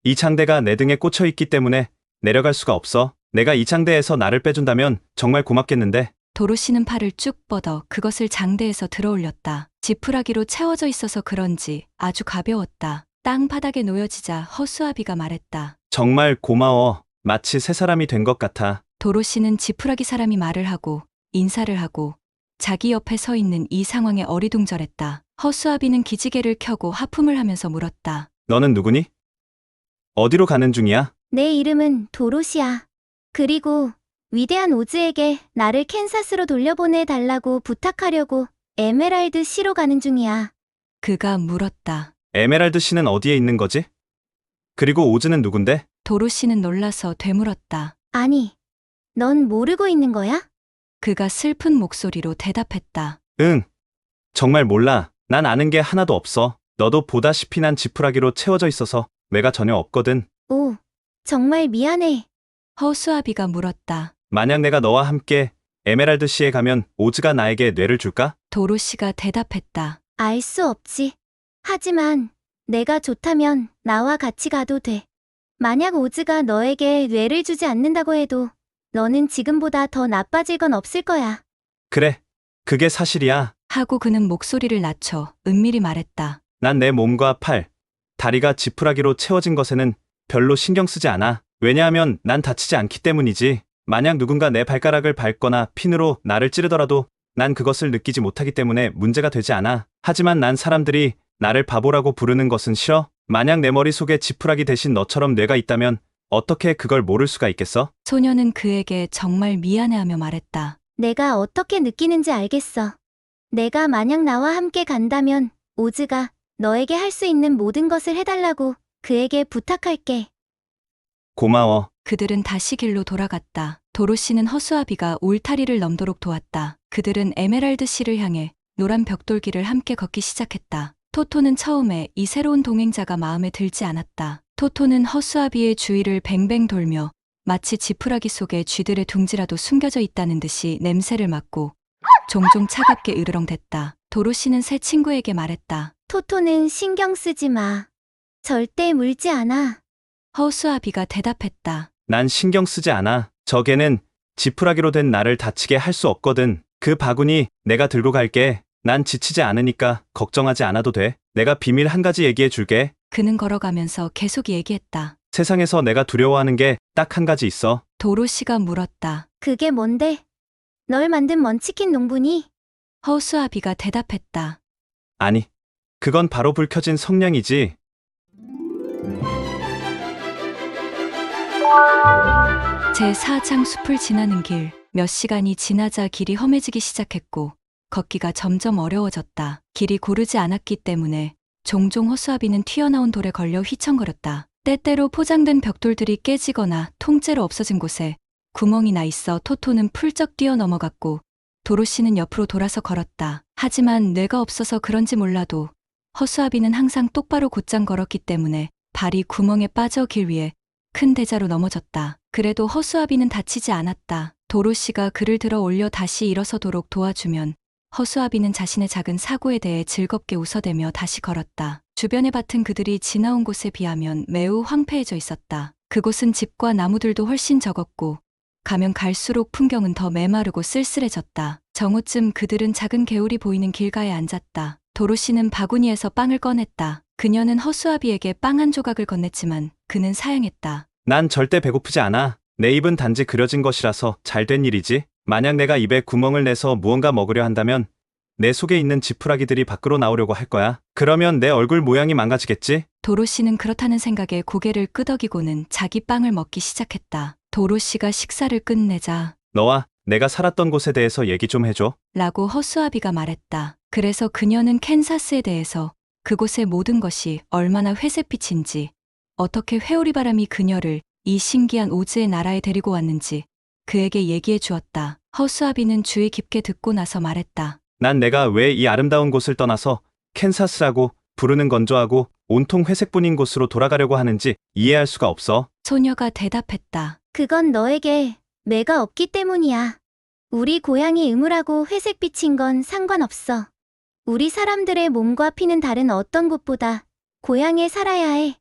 이 장대가 내 등에 꽂혀 있기 때문에 내려갈 수가 없어. 내가 이 장대에서 나를 빼준다면 정말 고맙겠는데. 도로시는 팔을 쭉 뻗어 그것을 장대에서 들어올렸다. 지푸라기로 채워져 있어서 그런지 아주 가벼웠다. 땅바닥에 놓여지자 허수아비가 말했다. 정말 고마워. 마치 새 사람이 된 것 같아. 도로시는 지푸라기 사람이 말을 하고 인사를 하고 자기 옆에 서 있는 이 상황에 어리둥절했다. 허수아비는 기지개를 켜고 하품을 하면서 물었다. 너는 누구니? 어디로 가는 중이야? 내 이름은 도로시야. 그리고 위대한 오즈에게 나를 캔사스로 돌려보내달라고 부탁하려고 에메랄드 시로 가는 중이야. 그가 물었다. 에메랄드 씨는 어디에 있는 거지? 그리고 오즈는 누군데? 도로시는 놀라서 되물었다. 아니, 넌 모르고 있는 거야? 그가 슬픈 목소리로 대답했다. 응. 정말 몰라. 난 아는 게 하나도 없어. 너도 보다시피 난 지푸라기로 채워져 있어서 뇌가 전혀 없거든. 오, 정말 미안해. 허수아비가 물었다. 만약 내가 너와 함께 에메랄드 씨에 가면 오즈가 나에게 뇌를 줄까? 도로시가 대답했다. 알 수 없지. 하지만 내가 좋다면 나와 같이 가도 돼. 만약 오즈가 너에게 뇌를 주지 않는다고 해도 너는 지금보다 더 나빠질 건 없을 거야. 그래. 그게 사실이야. 하고 그는 목소리를 낮춰 은밀히 말했다. 난 내 몸과 팔, 다리가 지푸라기로 채워진 것에는 별로 신경 쓰지 않아. 왜냐하면 난 다치지 않기 때문이지. 만약 누군가 내 발가락을 밟거나 핀으로 나를 찌르더라도 난 그것을 느끼지 못하기 때문에 문제가 되지 않아. 하지만 난 사람들이 나를 바보라고 부르는 것은 싫어. 만약 내 머릿속에 지푸라기 대신 너처럼 뇌가 있다면 어떻게 그걸 모를 수가 있겠어? 소녀는 그에게 정말 미안해하며 말했다. 내가 어떻게 느끼는지 알겠어. 내가 만약 나와 함께 간다면 오즈가 너에게 할 수 있는 모든 것을 해달라고 그에게 부탁할게. 고마워. 그들은 다시 길로 돌아갔다. 도로시는 허수아비가 울타리를 넘도록 도왔다. 그들은 에메랄드 씨를 향해 노란 벽돌길을 함께 걷기 시작했다. 토토는 처음에 이 새로운 동행자가 마음에 들지 않았다. 토토는 허수아비의 주위를 뱅뱅 돌며 마치 지푸라기 속에 쥐들의 둥지라도 숨겨져 있다는 듯이 냄새를 맡고 종종 차갑게 으르렁댔다. 도로시는 새 친구에게 말했다. 토토는 신경 쓰지 마. 절대 물지 않아. 허수아비가 대답했다. 난 신경 쓰지 않아. 저 개는 지푸라기로 된 나를 다치게 할 수 없거든. 그 바구니 내가 들고 갈게. 난 지치지 않으니까 걱정하지 않아도 돼. 내가 비밀 한 가지 얘기해 줄게. 그는 걸어가면서 계속 얘기했다. 세상에서 내가 두려워하는 게 딱 한 가지 있어. 도로시가 물었다. 그게 뭔데? 널 만든 먼치킨 농부니? 허수아비가 대답했다. 아니, 그건 바로 불 켜진 성냥이지. 제4장 숲을 지나는 길. 몇 시간이 지나자 길이 험해지기 시작했고 걷기가 점점 어려워졌다. 길이 고르지 않았기 때문에 종종 허수아비는 튀어나온 돌에 걸려 휘청거렸다. 때때로 포장된 벽돌들이 깨지거나 통째로 없어진 곳에 구멍이 나 있어 토토는 풀쩍 뛰어넘어갔고 도로시는 옆으로 돌아서 걸었다. 하지만 뇌가 없어서 그런지 몰라도 허수아비는 항상 똑바로 곧장 걸었기 때문에 발이 구멍에 빠져 길 위에 큰 대자로 넘어졌다. 그래도 허수아비는 다치지 않았다. 도로시가 그를 들어 올려 다시 일어서도록 도와주면 허수아비는 자신의 작은 사고에 대해 즐겁게 웃어대며 다시 걸었다. 주변의 밭은 그들이 지나온 곳에 비하면 매우 황폐해져 있었다. 그곳은 집과 나무들도 훨씬 적었고 가면 갈수록 풍경은 더 메마르고 쓸쓸해졌다. 정오쯤 그들은 작은 개울이 보이는 길가에 앉았다. 도로시는 바구니에서 빵을 꺼냈다. 그녀는 허수아비에게 빵 한 조각을 건넸지만 그는 사양했다. 난 절대 배고프지 않아. 내 입은 단지 그려진 것이라서 잘 된 일이지. 만약 내가 입에 구멍을 내서 무언가 먹으려 한다면 내 속에 있는 지푸라기들이 밖으로 나오려고 할 거야. 그러면 내 얼굴 모양이 망가지겠지? 도로시는 그렇다는 생각에 고개를 끄덕이고는 자기 빵을 먹기 시작했다. 도로시가 식사를 끝내자 너와 내가 살았던 곳에 대해서 얘기 좀 해줘. 라고 허수아비가 말했다. 그래서 그녀는 캔사스에 대해서 그곳의 모든 것이 얼마나 회색빛인지 어떻게 회오리바람이 그녀를 이 신기한 오즈의 나라에 데리고 왔는지 그에게 얘기해 주었다. 허수아비는 주의 깊게 듣고 나서 말했다. 난 내가 왜 이 아름다운 곳을 떠나서 캔사스라고 부르는 건조하고 온통 회색뿐인 곳으로 돌아가려고 하는지 이해할 수가 없어. 소녀가 대답했다. 그건 너에게 매가 없기 때문이야. 우리 고향이 음울하고 회색빛인 건 상관없어. 우리 사람들의 몸과 피는 다른 어떤 곳보다 고향에 살아야 해.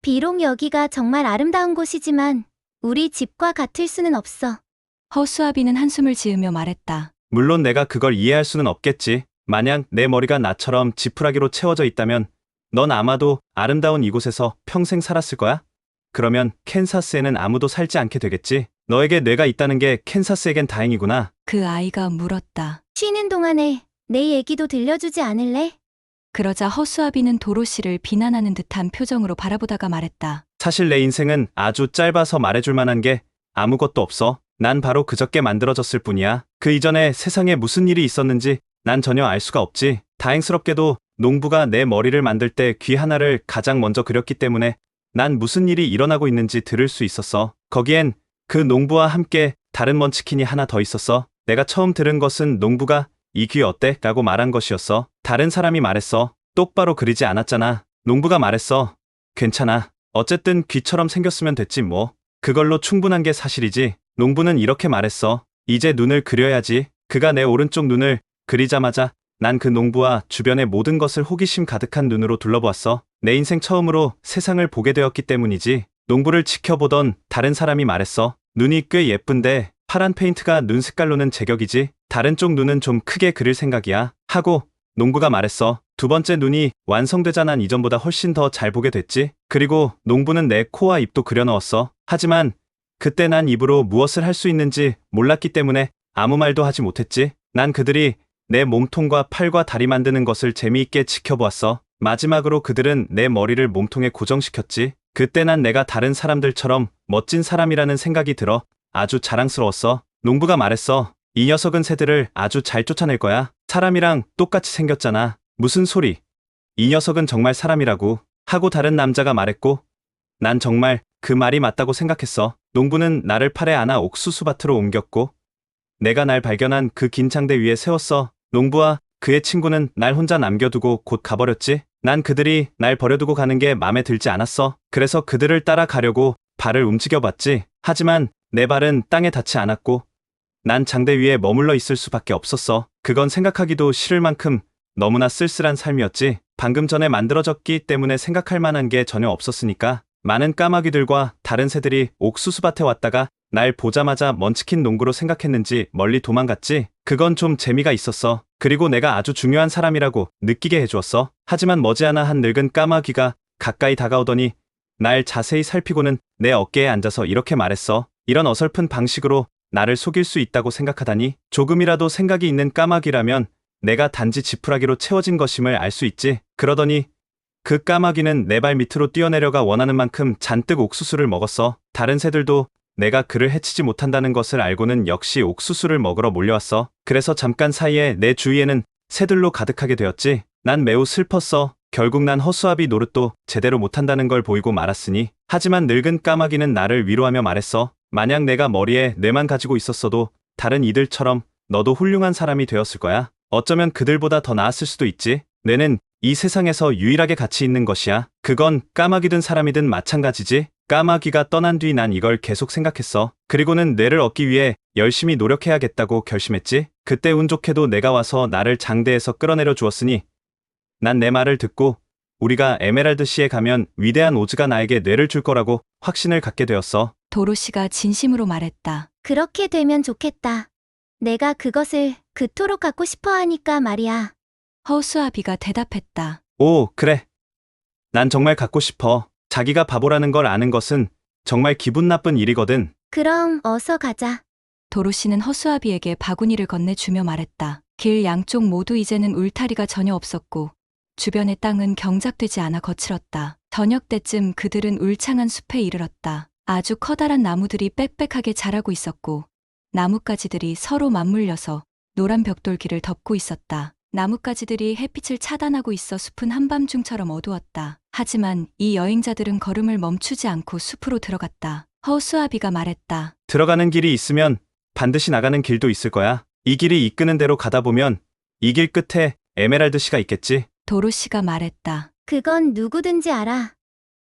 비록 여기가 정말 아름다운 곳이지만 우리 집과 같을 수는 없어. 허수아비는 한숨을 지으며 말했다. 물론 내가 그걸 이해할 수는 없겠지. 만약 내 머리가 나처럼 지푸라기로 채워져 있다면 넌 아마도 아름다운 이곳에서 평생 살았을 거야? 그러면 캔사스에는 아무도 살지 않게 되겠지. 너에게 뇌가 있다는 게 캔사스에겐 다행이구나. 그 아이가 물었다. 쉬는 동안에 내 얘기도 들려주지 않을래? 그러자 허수아비는 도로시를 비난하는 듯한 표정으로 바라보다가 말했다. 사실 내 인생은 아주 짧아서 말해줄 만한 게 아무것도 없어. 난 바로 그저께 만들어졌을 뿐이야. 그 이전에 세상에 무슨 일이 있었는지 난 전혀 알 수가 없지. 다행스럽게도 농부가 내 머리를 만들 때 귀 하나를 가장 먼저 그렸기 때문에 난 무슨 일이 일어나고 있는지 들을 수 있었어. 거기엔 그 농부와 함께 다른 먼치킨이 하나 더 있었어. 내가 처음 들은 것은 농부가 이 귀 어때? 라고 말한 것이었어. 다른 사람이 말했어. 똑바로 그리지 않았잖아. 농부가 말했어. 괜찮아. 어쨌든 귀처럼 생겼으면 됐지 뭐. 그걸로 충분한 게 사실이지. 농부는 이렇게 말했어. 이제 눈을 그려야지. 그가 내 오른쪽 눈을 그리자마자 난 그 농부와 주변의 모든 것을 호기심 가득한 눈으로 둘러보았어. 내 인생 처음으로 세상을 보게 되었기 때문이지. 농부를 지켜보던 다른 사람이 말했어. 눈이 꽤 예쁜데 파란 페인트가 눈 색깔로는 제격이지. 다른 쪽 눈은 좀 크게 그릴 생각이야. 하고 농부가 말했어. 두 번째 눈이 완성되자 난 이전보다 훨씬 더 잘 보게 됐지. 그리고 농부는 내 코와 입도 그려 넣었어. 하지만 그때 난 입으로 무엇을 할 수 있는지 몰랐기 때문에 아무 말도 하지 못했지. 난 그들이 내 몸통과 팔과 다리 만드는 것을 재미있게 지켜보았어. 마지막으로 그들은 내 머리를 몸통에 고정시켰지. 그때 난 내가 다른 사람들처럼 멋진 사람이라는 생각이 들어 아주 자랑스러웠어. 농부가 말했어. 이 녀석은 새들을 아주 잘 쫓아낼 거야. 사람이랑 똑같이 생겼잖아. 무슨 소리. 이 녀석은 정말 사람이라고. 하고 다른 남자가 말했고 난 정말 그 말이 맞다고 생각했어. 농부는 나를 팔에 안아 옥수수밭으로 옮겼고 내가 날 발견한 그 긴 창대 위에 세웠어. 농부와 그의 친구는 날 혼자 남겨두고 곧 가버렸지. 난 그들이 날 버려두고 가는 게 마음에 들지 않았어. 그래서 그들을 따라가려고 발을 움직여봤지. 하지만 내 발은 땅에 닿지 않았고 난 장대 위에 머물러 있을 수밖에 없었어. 그건 생각하기도 싫을 만큼 너무나 쓸쓸한 삶이었지. 방금 전에 만들어졌기 때문에 생각할 만한 게 전혀 없었으니까. 많은 까마귀들과 다른 새들이 옥수수밭에 왔다가 날 보자마자 먼치킨 농구로 생각했는지 멀리 도망갔지. 그건 좀 재미가 있었어. 그리고 내가 아주 중요한 사람이라고 느끼게 해주었어. 하지만 머지않아 한 늙은 까마귀가 가까이 다가오더니 날 자세히 살피고는 내 어깨에 앉아서 이렇게 말했어. 이런 어설픈 방식으로 나를 속일 수 있다고 생각하다니. 조금이라도 생각이 있는 까마귀라면 내가 단지 지푸라기로 채워진 것임을 알 수 있지. 그러더니 그 까마귀는 내 발 밑으로 뛰어내려가 원하는 만큼 잔뜩 옥수수를 먹었어. 다른 새들도 내가 그를 해치지 못한다는 것을 알고는 역시 옥수수를 먹으러 몰려왔어. 그래서 잠깐 사이에 내 주위에는 새들로 가득하게 되었지. 난 매우 슬펐어. 결국 난 허수아비 노릇도 제대로 못한다는 걸 보이고 말았으니. 하지만 늙은 까마귀는 나를 위로하며 말했어. 만약 내가 머리에 뇌만 가지고 있었어도 다른 이들처럼 너도 훌륭한 사람이 되었을 거야. 어쩌면 그들보다 더 나았을 수도 있지. 뇌는 이 세상에서 유일하게 가치 있는 것이야. 그건 까마귀든 사람이든 마찬가지지. 까마귀가 떠난 뒤 난 이걸 계속 생각했어. 그리고는 뇌를 얻기 위해 열심히 노력해야겠다고 결심했지. 그때 운 좋게도 내가 와서 나를 장대에서 끌어내려 주었으니 난 내 말을 듣고 우리가 에메랄드시에 가면 위대한 오즈가 나에게 뇌를 줄 거라고 확신을 갖게 되었어. 도로시가 진심으로 말했다. 그렇게 되면 좋겠다. 내가 그것을 그토록 갖고 싶어 하니까 말이야. 허수아비가 대답했다. 오, 그래. 난 정말 갖고 싶어. 자기가 바보라는 걸 아는 것은 정말 기분 나쁜 일이거든. 그럼 어서 가자. 도로시는 허수아비에게 바구니를 건네주며 말했다. 길 양쪽 모두 이제는 울타리가 전혀 없었고 주변의 땅은 경작되지 않아 거칠었다. 저녁 때쯤 그들은 울창한 숲에 이르렀다. 아주 커다란 나무들이 빽빽하게 자라고 있었고 나뭇가지들이 서로 맞물려서 노란 벽돌길을 덮고 있었다. 나뭇가지들이 햇빛을 차단하고 있어 숲은 한밤중처럼 어두웠다. 하지만 이 여행자들은 걸음을 멈추지 않고 숲으로 들어갔다. 허수아비가 말했다. 들어가는 길이 있으면 반드시 나가는 길도 있을 거야. 이 길이 이끄는 대로 가다 보면 이 길 끝에 에메랄드시가 있겠지. 도로시가 말했다. 그건 누구든지 알아.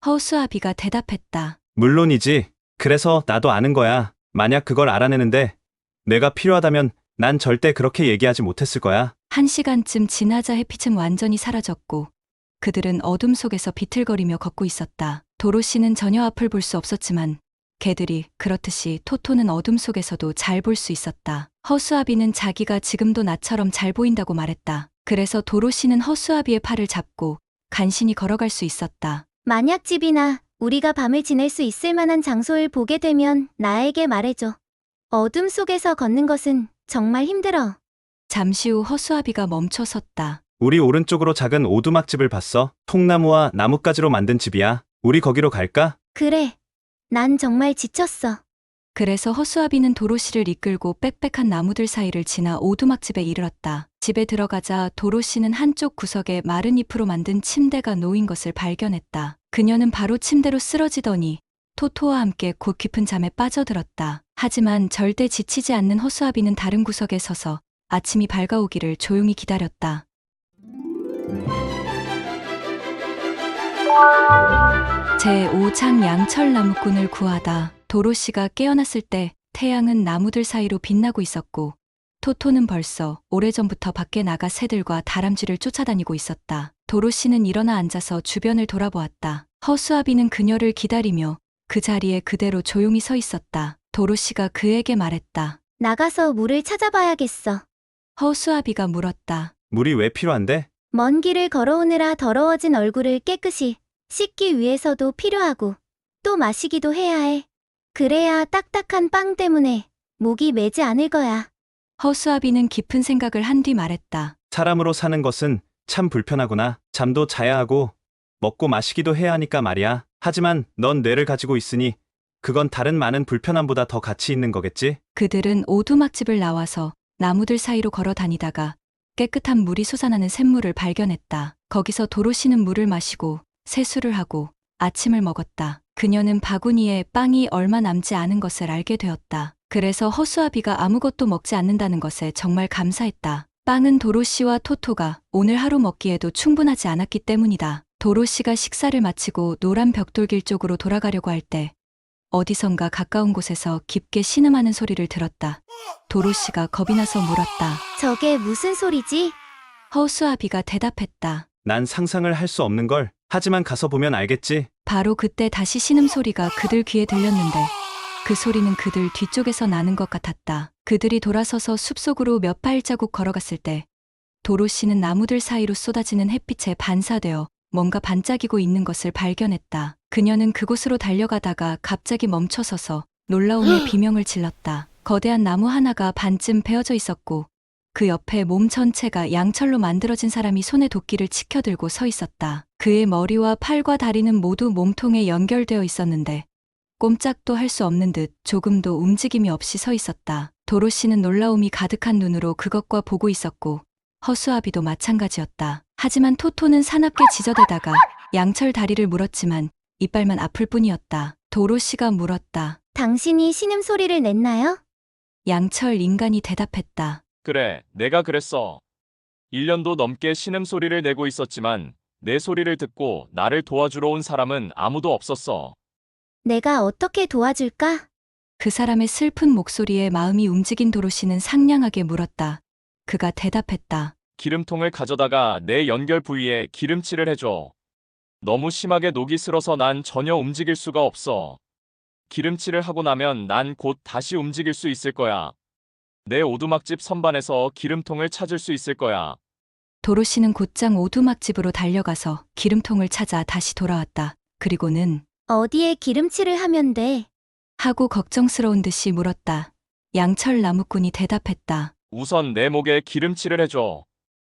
허수아비가 대답했다. 물론이지. 그래서 나도 아는 거야. 만약 그걸 알아내는데 내가 필요하다면 난 절대 그렇게 얘기하지 못했을 거야. 1시간쯤 지나자 햇빛은 완전히 사라졌고 그들은 어둠 속에서 비틀거리며 걷고 있었다. 도로시는 전혀 앞을 볼 수 없었지만 개들이 그렇듯이 토토는 어둠 속에서도 잘 볼 수 있었다. 허수아비는 자기가 지금도 나처럼 잘 보인다고 말했다. 그래서 도로시는 허수아비의 팔을 잡고 간신히 걸어갈 수 있었다. 만약 집이나 우리가 밤을 지낼 수 있을 만한 장소를 보게 되면 나에게 말해줘. 어둠 속에서 걷는 것은 정말 힘들어. 잠시 후 허수아비가 멈춰 섰다. 우리 오른쪽으로 작은 오두막집을 봤어. 통나무와 나뭇가지로 만든 집이야. 우리 거기로 갈까? 그래. 난 정말 지쳤어. 그래서 허수아비는 도로시를 이끌고 빽빽한 나무들 사이를 지나 오두막집에 이르렀다. 집에 들어가자 도로시는 한쪽 구석에 마른 잎으로 만든 침대가 놓인 것을 발견했다. 그녀는 바로 침대로 쓰러지더니 토토와 함께 곧 깊은 잠에 빠져들었다. 하지만 절대 지치지 않는 허수아비는 다른 구석에 서서 아침이 밝아오기를 조용히 기다렸다. 제5장 양철나무꾼을 구하다. 도로시가 깨어났을 때 태양은 나무들 사이로 빛나고 있었고 토토는 벌써 오래전부터 밖에 나가 새들과 다람쥐를 쫓아다니고 있었다. 도로시는 일어나 앉아서 주변을 돌아보았다. 허수아비는 그녀를 기다리며 그 자리에 그대로 조용히 서 있었다. 도로시가 그에게 말했다. 나가서 물을 찾아봐야겠어. 허수아비가 물었다. 물이 왜 필요한데? 먼 길을 걸어오느라 더러워진 얼굴을 깨끗이 씻기 위해서도 필요하고 또 마시기도 해야 해. 그래야 딱딱한 빵 때문에 목이 메지 않을 거야. 허수아비는 깊은 생각을 한 뒤 말했다. 사람으로 사는 것은 참 불편하구나. 잠도 자야 하고 먹고 마시기도 해야 하니까 말이야. 하지만 넌 뇌를 가지고 있으니 그건 다른 많은 불편함보다 더 가치 있는 거겠지? 그들은 오두막집을 나와서 나무들 사이로 걸어 다니다가 깨끗한 물이 솟아나는 샘물을 발견했다. 거기서 도로시는 물을 마시고 세수를 하고 아침을 먹었다. 그녀는 바구니에 빵이 얼마 남지 않은 것을 알게 되었다. 그래서 허수아비가 아무것도 먹지 않는다는 것에 정말 감사했다. 빵은 도로시와 토토가 오늘 하루 먹기에도 충분하지 않았기 때문이다. 도로시가 식사를 마치고 노란 벽돌길 쪽으로 돌아가려고 할 때 어디선가 가까운 곳에서 깊게 신음하는 소리를 들었다. 도로시가 겁이 나서 물었다. 저게 무슨 소리지? 허수아비가 대답했다. 난 상상을 할 수 없는 걸. 하지만 가서 보면 알겠지. 바로 그때 다시 신음소리가 그들 귀에 들렸는데 그 소리는 그들 뒤쪽에서 나는 것 같았다. 그들이 돌아서서 숲속으로 몇 발자국 걸어갔을 때 도로시는 나무들 사이로 쏟아지는 햇빛에 반사되어 뭔가 반짝이고 있는 것을 발견했다. 그녀는 그곳으로 달려가다가 갑자기 멈춰서서 놀라움에 비명을 질렀다. 거대한 나무 하나가 반쯤 베어져 있었고 그 옆에 몸 전체가 양철로 만들어진 사람이 손에 도끼를 치켜들고 서 있었다. 그의 머리와 팔과 다리는 모두 몸통에 연결되어 있었는데 꼼짝도 할 수 없는 듯 조금도 움직임이 없이 서 있었다. 도로시는 놀라움이 가득한 눈으로 그것과 보고 있었고 허수아비도 마찬가지였다. 하지만 토토는 사납게 지저대다가 양철 다리를 물었지만 이빨만 아플 뿐이었다. 도로시가 물었다. 당신이 신음소리를 냈나요? 양철 인간이 대답했다. 그래, 내가 그랬어. 1년도 넘게 신음소리를 내고 있었지만 내 소리를 듣고 나를 도와주러 온 사람은 아무도 없었어. 내가 어떻게 도와줄까? 그 사람의 슬픈 목소리에 마음이 움직인 도로시는 상냥하게 물었다. 그가 대답했다. 기름통을 가져다가 내 연결 부위에 기름칠을 해줘. 너무 심하게 녹이 슬어서 난 전혀 움직일 수가 없어. 기름칠을 하고 나면 난 곧 다시 움직일 수 있을 거야. 내 오두막집 선반에서 기름통을 찾을 수 있을 거야. 도로시는 곧장 오두막집으로 달려가서 기름통을 찾아 다시 돌아왔다. 그리고는 어디에 기름칠을 하면 돼? 하고 걱정스러운 듯이 물었다. 양철 나무꾼이 대답했다. 우선 내 목에 기름칠을 해줘.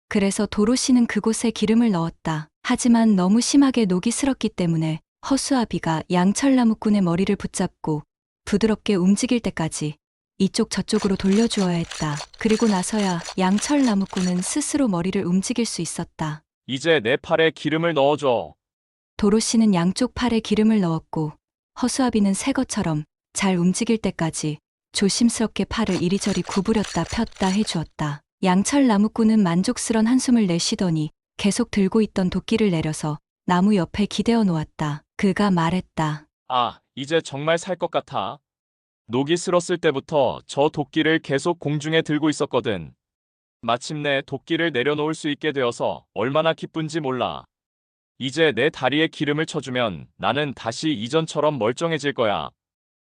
그래서 도로시는 그곳에 기름을 넣었다. 하지만 너무 심하게 녹이 슬었기 때문에 허수아비가 양철 나무꾼의 머리를 붙잡고 부드럽게 움직일 때까지 이쪽 저쪽으로 돌려주어야 했다. 그리고 나서야 양철 나무꾼은 스스로 머리를 움직일 수 있었다. 이제 내 팔에 기름을 넣어줘. 도로시는 양쪽 팔에 기름을 넣었고 허수아비는 새 것처럼 잘 움직일 때까지 조심스럽게 팔을 이리저리 구부렸다 폈다 해주었다. 양철 나무꾼은 만족스런 한숨을 내쉬더니 계속 들고 있던 도끼를 내려서 나무 옆에 기대어 놓았다. 그가 말했다. 아, 이제 정말 살 것 같아. 녹이 슬었을 때부터 저 도끼를 계속 공중에 들고 있었거든. 마침내 도끼를 내려놓을 수 있게 되어서 얼마나 기쁜지 몰라. 이제 내 다리에 기름을 쳐주면 나는 다시 이전처럼 멀쩡해질 거야.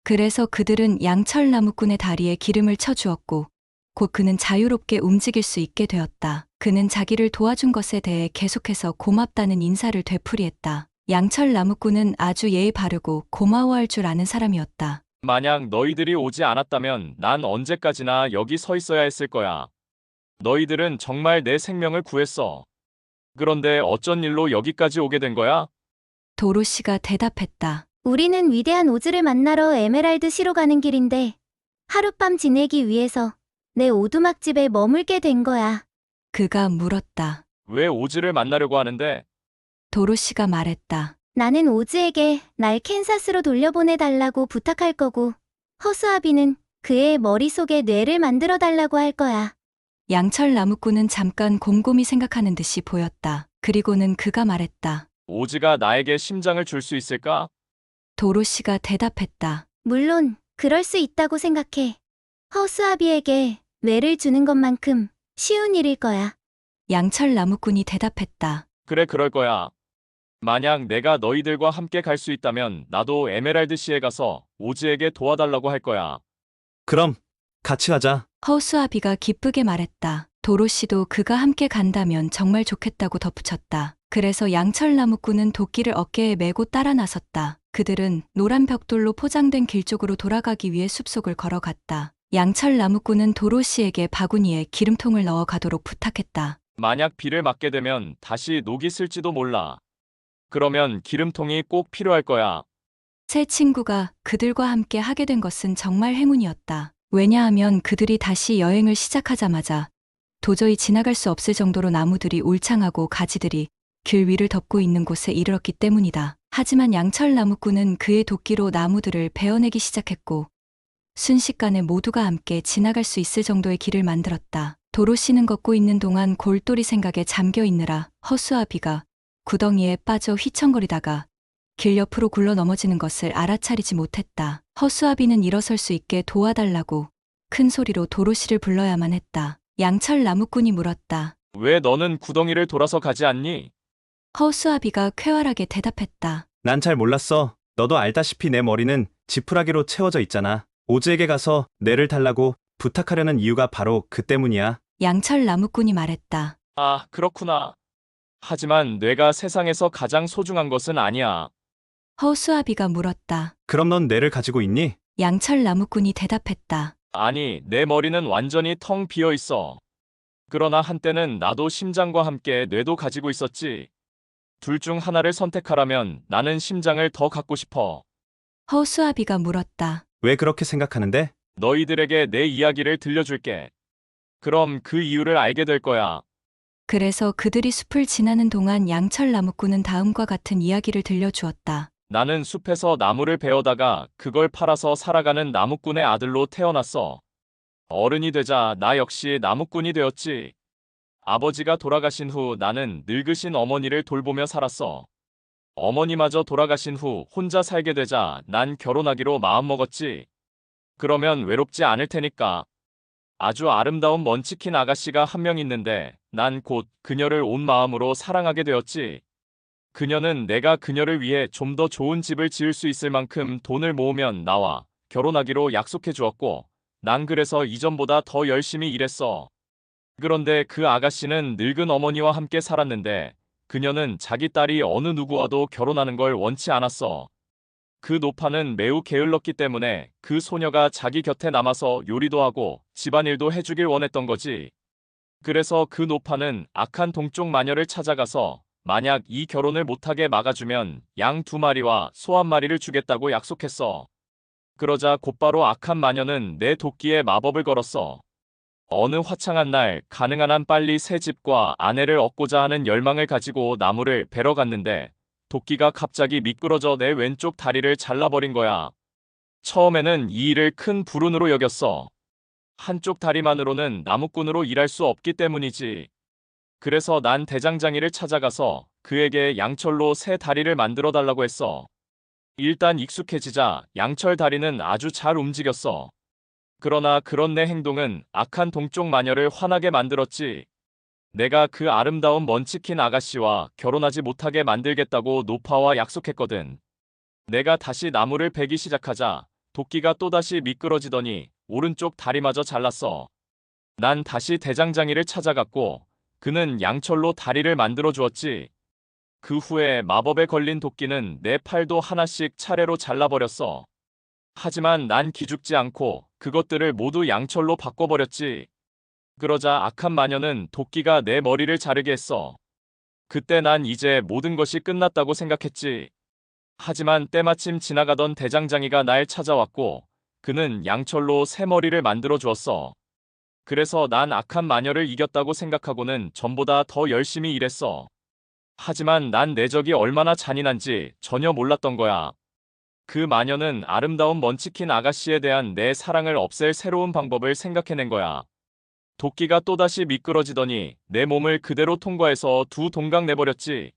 그래서 그들은 양철 나무꾼의 다리에 기름을 쳐주었고 곧 그는 자유롭게 움직일 수 있게 되었다. 그는 자기를 도와준 것에 대해 계속해서 고맙다는 인사를 되풀이했다. 양철 나무꾼은 아주 예의 바르고 고마워할 줄 아는 사람이었다. 만약 너희들이 오지 않았다면 난 언제까지나 여기 서 있어야 했을 거야. 너희들은 정말 내 생명을 구했어. 그런데 어쩐 일로 여기까지 오게 된 거야? 도로시가 대답했다. 우리는 위대한 오즈를 만나러 에메랄드 시로 가는 길인데 하룻밤 지내기 위해서 내 오두막집에 머물게 된 거야. 그가 물었다. 왜 오즈를 만나려고 하는데? 도로시가 말했다. 나는 오즈에게 날 캔사스로 돌려보내달라고 부탁할 거고, 허수아비는 그의 머릿속에 뇌를 만들어 달라고 할 거야. 양철 나무꾼은 잠깐 곰곰이 생각하는 듯이 보였다. 그리고는 그가 말했다. 오즈가 나에게 심장을 줄 수 있을까? 도로시가 대답했다. 물론 그럴 수 있다고 생각해. 허수아비에게 뇌를 주는 것만큼 쉬운 일일 거야. 양철 나무꾼이 대답했다. 그래, 그럴 거야. 만약 내가 너희들과 함께 갈 수 있다면 나도 에메랄드 시에 가서 오즈에게 도와달라고 할 거야. 그럼 같이 가자. 허수아비가 기쁘게 말했다. 도로시도 그가 함께 간다면 정말 좋겠다고 덧붙였다. 그래서 양철 나무꾼은 도끼를 어깨에 메고 따라 나섰다. 그들은 노란 벽돌로 포장된 길 쪽으로 돌아가기 위해 숲속을 걸어갔다. 양철 나무꾼은 도로시에게 바구니에 기름통을 넣어 가도록 부탁했다. 만약 비를 맞게 되면 다시 녹이 슬지도 몰라. 그러면 기름통이 꼭 필요할 거야. 새 친구가 그들과 함께 하게 된 것은 정말 행운이었다. 왜냐하면 그들이 다시 여행을 시작하자마자 도저히 지나갈 수 없을 정도로 나무들이 울창하고 가지들이 길 위를 덮고 있는 곳에 이르렀기 때문이다. 하지만 양철 나무꾼은 그의 도끼로 나무들을 베어내기 시작했고 순식간에 모두가 함께 지나갈 수 있을 정도의 길을 만들었다. 도로시는 걷고 있는 동안 골똘히 생각에 잠겨 있느라 허수아비가 구덩이에 빠져 휘청거리다가 길 옆으로 굴러 넘어지는 것을 알아차리지 못했다. 허수아비는 일어설 수 있게 도와달라고 큰 소리로 도로시를 불러야만 했다. 양철 나무꾼이 물었다. 왜 너는 구덩이를 돌아서 가지 않니? 허수아비가 쾌활하게 대답했다. 난 잘 몰랐어. 너도 알다시피 내 머리는 지푸라기로 채워져 있잖아. 오즈에게 가서 뇌를 달라고 부탁하려는 이유가 바로 그 때문이야. 양철 나무꾼이 말했다. 아, 그렇구나. 하지만 뇌가 세상에서 가장 소중한 것은 아니야. 허수아비가 물었다. 그럼 넌 뇌를 가지고 있니? 양철 나무꾼이 대답했다. 아니, 내 머리는 완전히 텅 비어 있어. 그러나 한때는 나도 심장과 함께 뇌도 가지고 있었지. 둘 중 하나를 선택하라면 나는 심장을 더 갖고 싶어. 허수아비가 물었다. 왜 그렇게 생각하는데? 너희들에게 내 이야기를 들려줄게. 그럼 그 이유를 알게 될 거야. 그래서 그들이 숲을 지나는 동안 양철 나무꾼은 다음과 같은 이야기를 들려주었다. 나는 숲에서 나무를 베어다가 그걸 팔아서 살아가는 나무꾼의 아들로 태어났어. 어른이 되자 나 역시 나무꾼이 되었지. 아버지가 돌아가신 후 나는 늙으신 어머니를 돌보며 살았어. 어머니마저 돌아가신 후 혼자 살게 되자 난 결혼하기로 마음먹었지. 그러면 외롭지 않을 테니까. 아주 아름다운 먼치킨 아가씨가 한 명 있는데 난 곧 그녀를 온 마음으로 사랑하게 되었지. 그녀는 내가 그녀를 위해 좀 더 좋은 집을 지을 수 있을 만큼 돈을 모으면 나와 결혼하기로 약속해 주었고 난 그래서 이전보다 더 열심히 일했어. 그런데 그 아가씨는 늙은 어머니와 함께 살았는데 그녀는 자기 딸이 어느 누구와도 결혼하는 걸 원치 않았어. 그 노파는 매우 게을렀기 때문에 그 소녀가 자기 곁에 남아서 요리도 하고 집안일도 해주길 원했던 거지. 그래서 그 노파는 악한 동쪽 마녀를 찾아가서 만약 이 결혼을 못하게 막아주면 양 2마리와 소 1마리를 주겠다고 약속했어. 그러자 곧바로 악한 마녀는 내 도끼에 마법을 걸었어. 어느 화창한 날 가능한 한 빨리 새 집과 아내를 얻고자 하는 열망을 가지고 나무를 베러 갔는데 도끼가 갑자기 미끄러져 내 왼쪽 다리를 잘라버린 거야. 처음에는 이 일을 큰 불운으로 여겼어. 한쪽 다리만으로는 나무꾼으로 일할 수 없기 때문이지. 그래서 난 대장장이를 찾아가서 그에게 양철로 새 다리를 만들어 달라고 했어. 일단 익숙해지자 양철 다리는 아주 잘 움직였어. 그러나 그런 내 행동은 악한 동쪽 마녀를 화나게 만들었지. 내가 그 아름다운 먼치킨 아가씨와 결혼하지 못하게 만들겠다고 노파와 약속했거든. 내가 다시 나무를 베기 시작하자 도끼가 또다시 미끄러지더니 오른쪽 다리마저 잘랐어. 난 다시 대장장이를 찾아갔고 그는 양철로 다리를 만들어 주었지. 그 후에 마법에 걸린 도끼는 내 팔도 하나씩 차례로 잘라버렸어. 하지만 난 기죽지 않고 그것들을 모두 양철로 바꿔버렸지. 그러자 악한 마녀는 도끼가 내 머리를 자르게 했어. 그때 난 이제 모든 것이 끝났다고 생각했지. 하지만 때마침 지나가던 대장장이가 날 찾아왔고 그는 양철로 새 머리를 만들어 주었어. 그래서 난 악한 마녀를 이겼다고 생각하고는 전보다 더 열심히 일했어. 하지만 난 내 적이 얼마나 잔인한지 전혀 몰랐던 거야. 그 마녀는 아름다운 먼치킨 아가씨에 대한 내 사랑을 없앨 새로운 방법을 생각해낸 거야. 도끼가 또다시 미끄러지더니 내 몸을 그대로 통과해서 두 동강 내버렸지.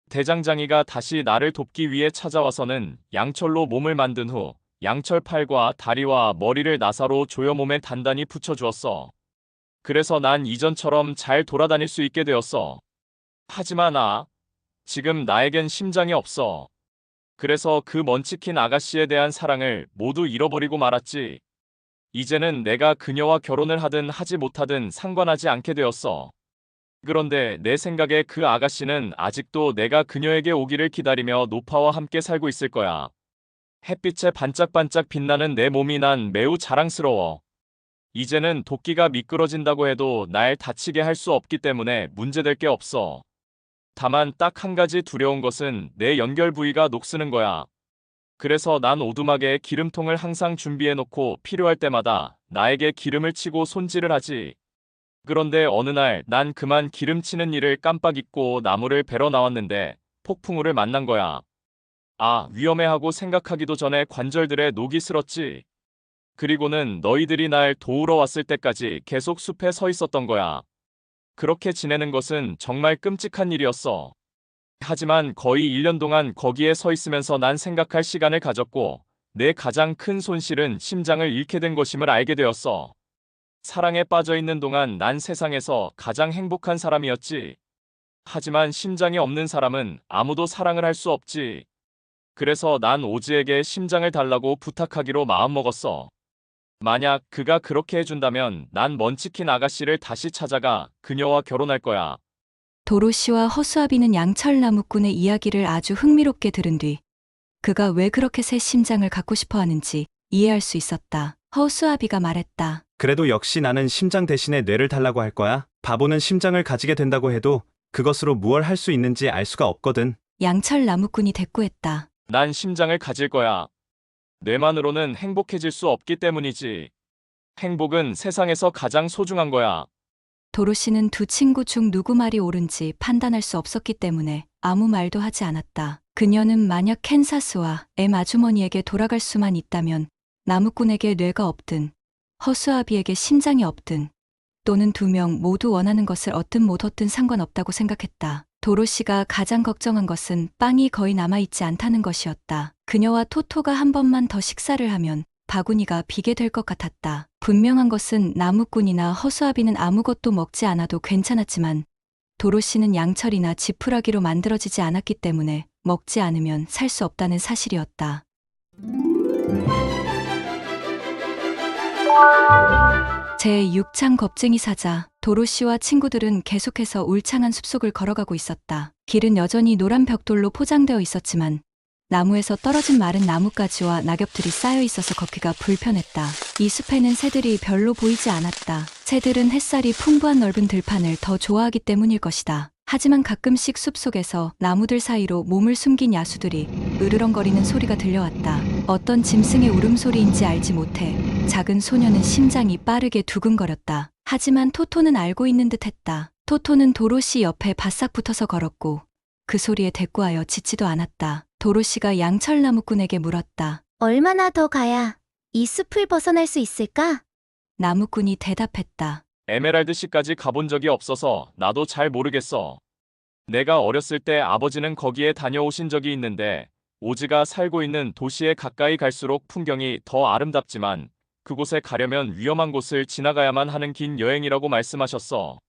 대장장이가 다시 나를 돕기 위해 찾아와서는 양철로 몸을 만든 후 양철 팔과 다리와 머리를 나사로 조여 몸에 단단히 붙여주었어. 그래서 난 이전처럼 잘 돌아다닐 수 있게 되었어. 하지만 지금 나에겐 심장이 없어. 그래서 그 먼치킨 아가씨에 대한 사랑을 모두 잃어버리고 말았지. 이제는 내가 그녀와 결혼을 하든 하지 못하든 상관하지 않게 되었어. 그런데 내 생각에 그 아가씨는 아직도 내가 그녀에게 오기를 기다리며 노파와 함께 살고 있을 거야. 햇빛에 반짝반짝 빛나는 내 몸이 난 매우 자랑스러워. 이제는 도끼가 미끄러진다고 해도 날 다치게 할 수 없기 때문에 문제될 게 없어. 다만 딱 한 가지 두려운 것은 내 연결 부위가 녹쓰는 거야. 그래서 난 오두막에 기름통을 항상 준비해놓고 필요할 때마다 나에게 기름을 치고 손질을 하지. 그런데 어느 날 난 그만 기름치는 일을 깜빡 잊고 나무를 베러 나왔는데 폭풍우를 만난 거야. 위험해 하고 생각하기도 전에 관절들에 녹이 슬었지. 그리고는 너희들이 날 도우러 왔을 때까지 계속 숲에 서 있었던 거야. 그렇게 지내는 것은 정말 끔찍한 일이었어. 하지만 거의 1년 동안 거기에 서 있으면서 난 생각할 시간을 가졌고 내 가장 큰 손실은 심장을 잃게 된 것임을 알게 되었어. 사랑에 빠져 있는 동안 난 세상에서 가장 행복한 사람이었지. 하지만 심장이 없는 사람은 아무도 사랑을 할 수 없지. 그래서 난 오지에게 심장을 달라고 부탁하기로 마음먹었어. 만약 그가 그렇게 해준다면 난 먼치킨 아가씨를 다시 찾아가 그녀와 결혼할 거야. 도로시와 허수아비는 양철 나무꾼의 이야기를 아주 흥미롭게 들은 뒤 그가 왜 그렇게 새 심장을 갖고 싶어 하는지 이해할 수 있었다. 허수아비가 말했다. 그래도 역시 나는 심장 대신에 뇌를 달라고 할 거야. 바보는 심장을 가지게 된다고 해도 그것으로 무얼 할 수 있는지 알 수가 없거든. 양철 나무꾼이 대꾸했다. 난 심장을 가질 거야. 뇌만으로는 행복해질 수 없기 때문이지. 행복은 세상에서 가장 소중한 거야. 도로시는 두 친구 중 누구 말이 옳은지 판단할 수 없었기 때문에 아무 말도 하지 않았다. 그녀는 만약 캔사스와 M 아주머니에게 돌아갈 수만 있다면 나무꾼에게 뇌가 없든 허수아비에게 심장이 없든 또는 두 명 모두 원하는 것을 얻든 못 얻든 상관없다고 생각했다. 도로시가 가장 걱정한 것은 빵이 거의 남아있지 않다는 것이었다. 그녀와 토토가 한 번만 더 식사를 하면 바구니가 비게 될 것 같았다. 분명한 것은 나무꾼이나 허수아비는 아무것도 먹지 않아도 괜찮았지만 도로시는 양철이나 지푸라기로 만들어지지 않았기 때문에 먹지 않으면 살 수 없다는 사실이었다. 제6창 겁쟁이 사자. 도로시와 친구들은 계속해서 울창한 숲속을 걸어가고 있었다. 길은 여전히 노란 벽돌로 포장되어 있었지만 나무에서 떨어진 마른 나뭇가지와 낙엽들이 쌓여 있어서 걷기가 불편했다. 이 숲에는 새들이 별로 보이지 않았다. 새들은 햇살이 풍부한 넓은 들판을 더 좋아하기 때문일 것이다. 하지만 가끔씩 숲속에서 나무들 사이로 몸을 숨긴 야수들이 으르렁거리는 소리가 들려왔다. 어떤 짐승의 울음소리인지 알지 못해 작은 소녀는 심장이 빠르게 두근거렸다. 하지만 토토는 알고 있는 듯했다. 토토는 도로시 옆에 바싹 붙어서 걸었고 그 소리에 대꾸하여 짖지도 않았다. 도로시가 양철 나무꾼에게 물었다. 얼마나 더 가야 이 숲을 벗어날 수 있을까? 나무꾼이 대답했다. 에메랄드시까지 가본 적이 없어서 나도 잘 모르겠어. 내가 어렸을 때 아버지는 거기에 다녀오신 적이 있는데 오지가 살고 있는 도시에 가까이 갈수록 풍경이 더 아름답지만 그곳에 가려면 위험한 곳을 지나가야만 하는 긴 여행이라고 말씀하셨어.